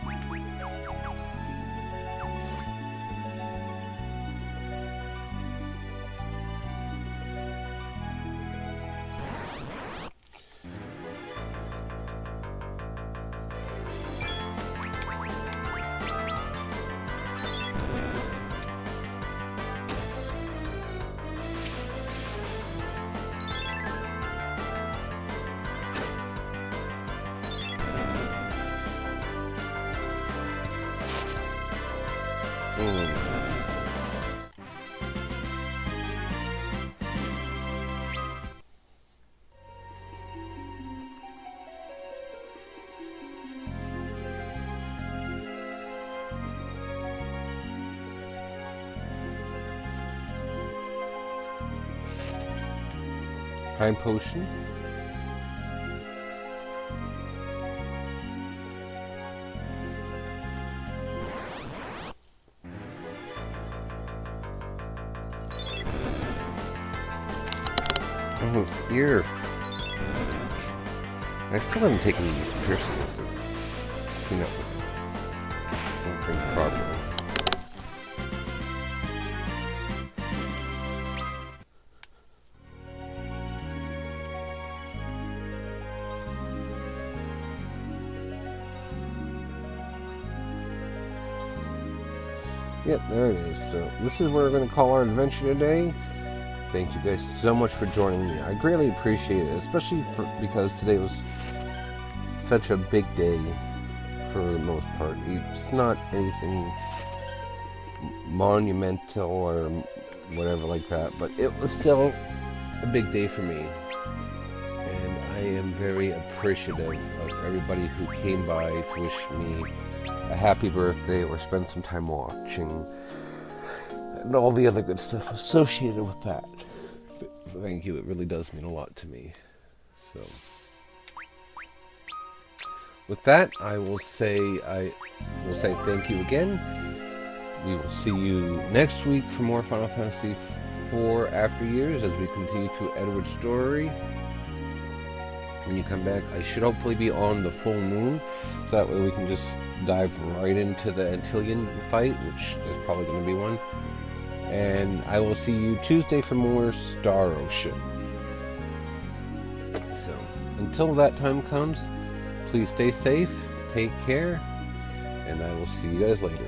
Time potion. Oh, spear. I still haven't taken these piercings to clean up everything properly. Yep, there it is. So this is where we're going to call our adventure today. Thank you guys so much for joining me. I greatly appreciate it, especially because today was such a big day for the most part. It's not anything monumental or whatever like that, but it was still a big day for me. And I am very appreciative of everybody who came by to wish me a happy birthday or spend some time watching and all the other good stuff associated with that. Thank you, it really does mean a lot to me. So with that, I will say thank you again. We will see you next week for more Final Fantasy IV After Years as we continue to Edward's story. When you come back, I should hopefully be on the full moon, so that way we can just dive right into the Antillean fight, which there's probably going to be one. And I will see you Tuesday for more Star Ocean. So, until that time comes, please stay safe, take care, and I will see you guys later.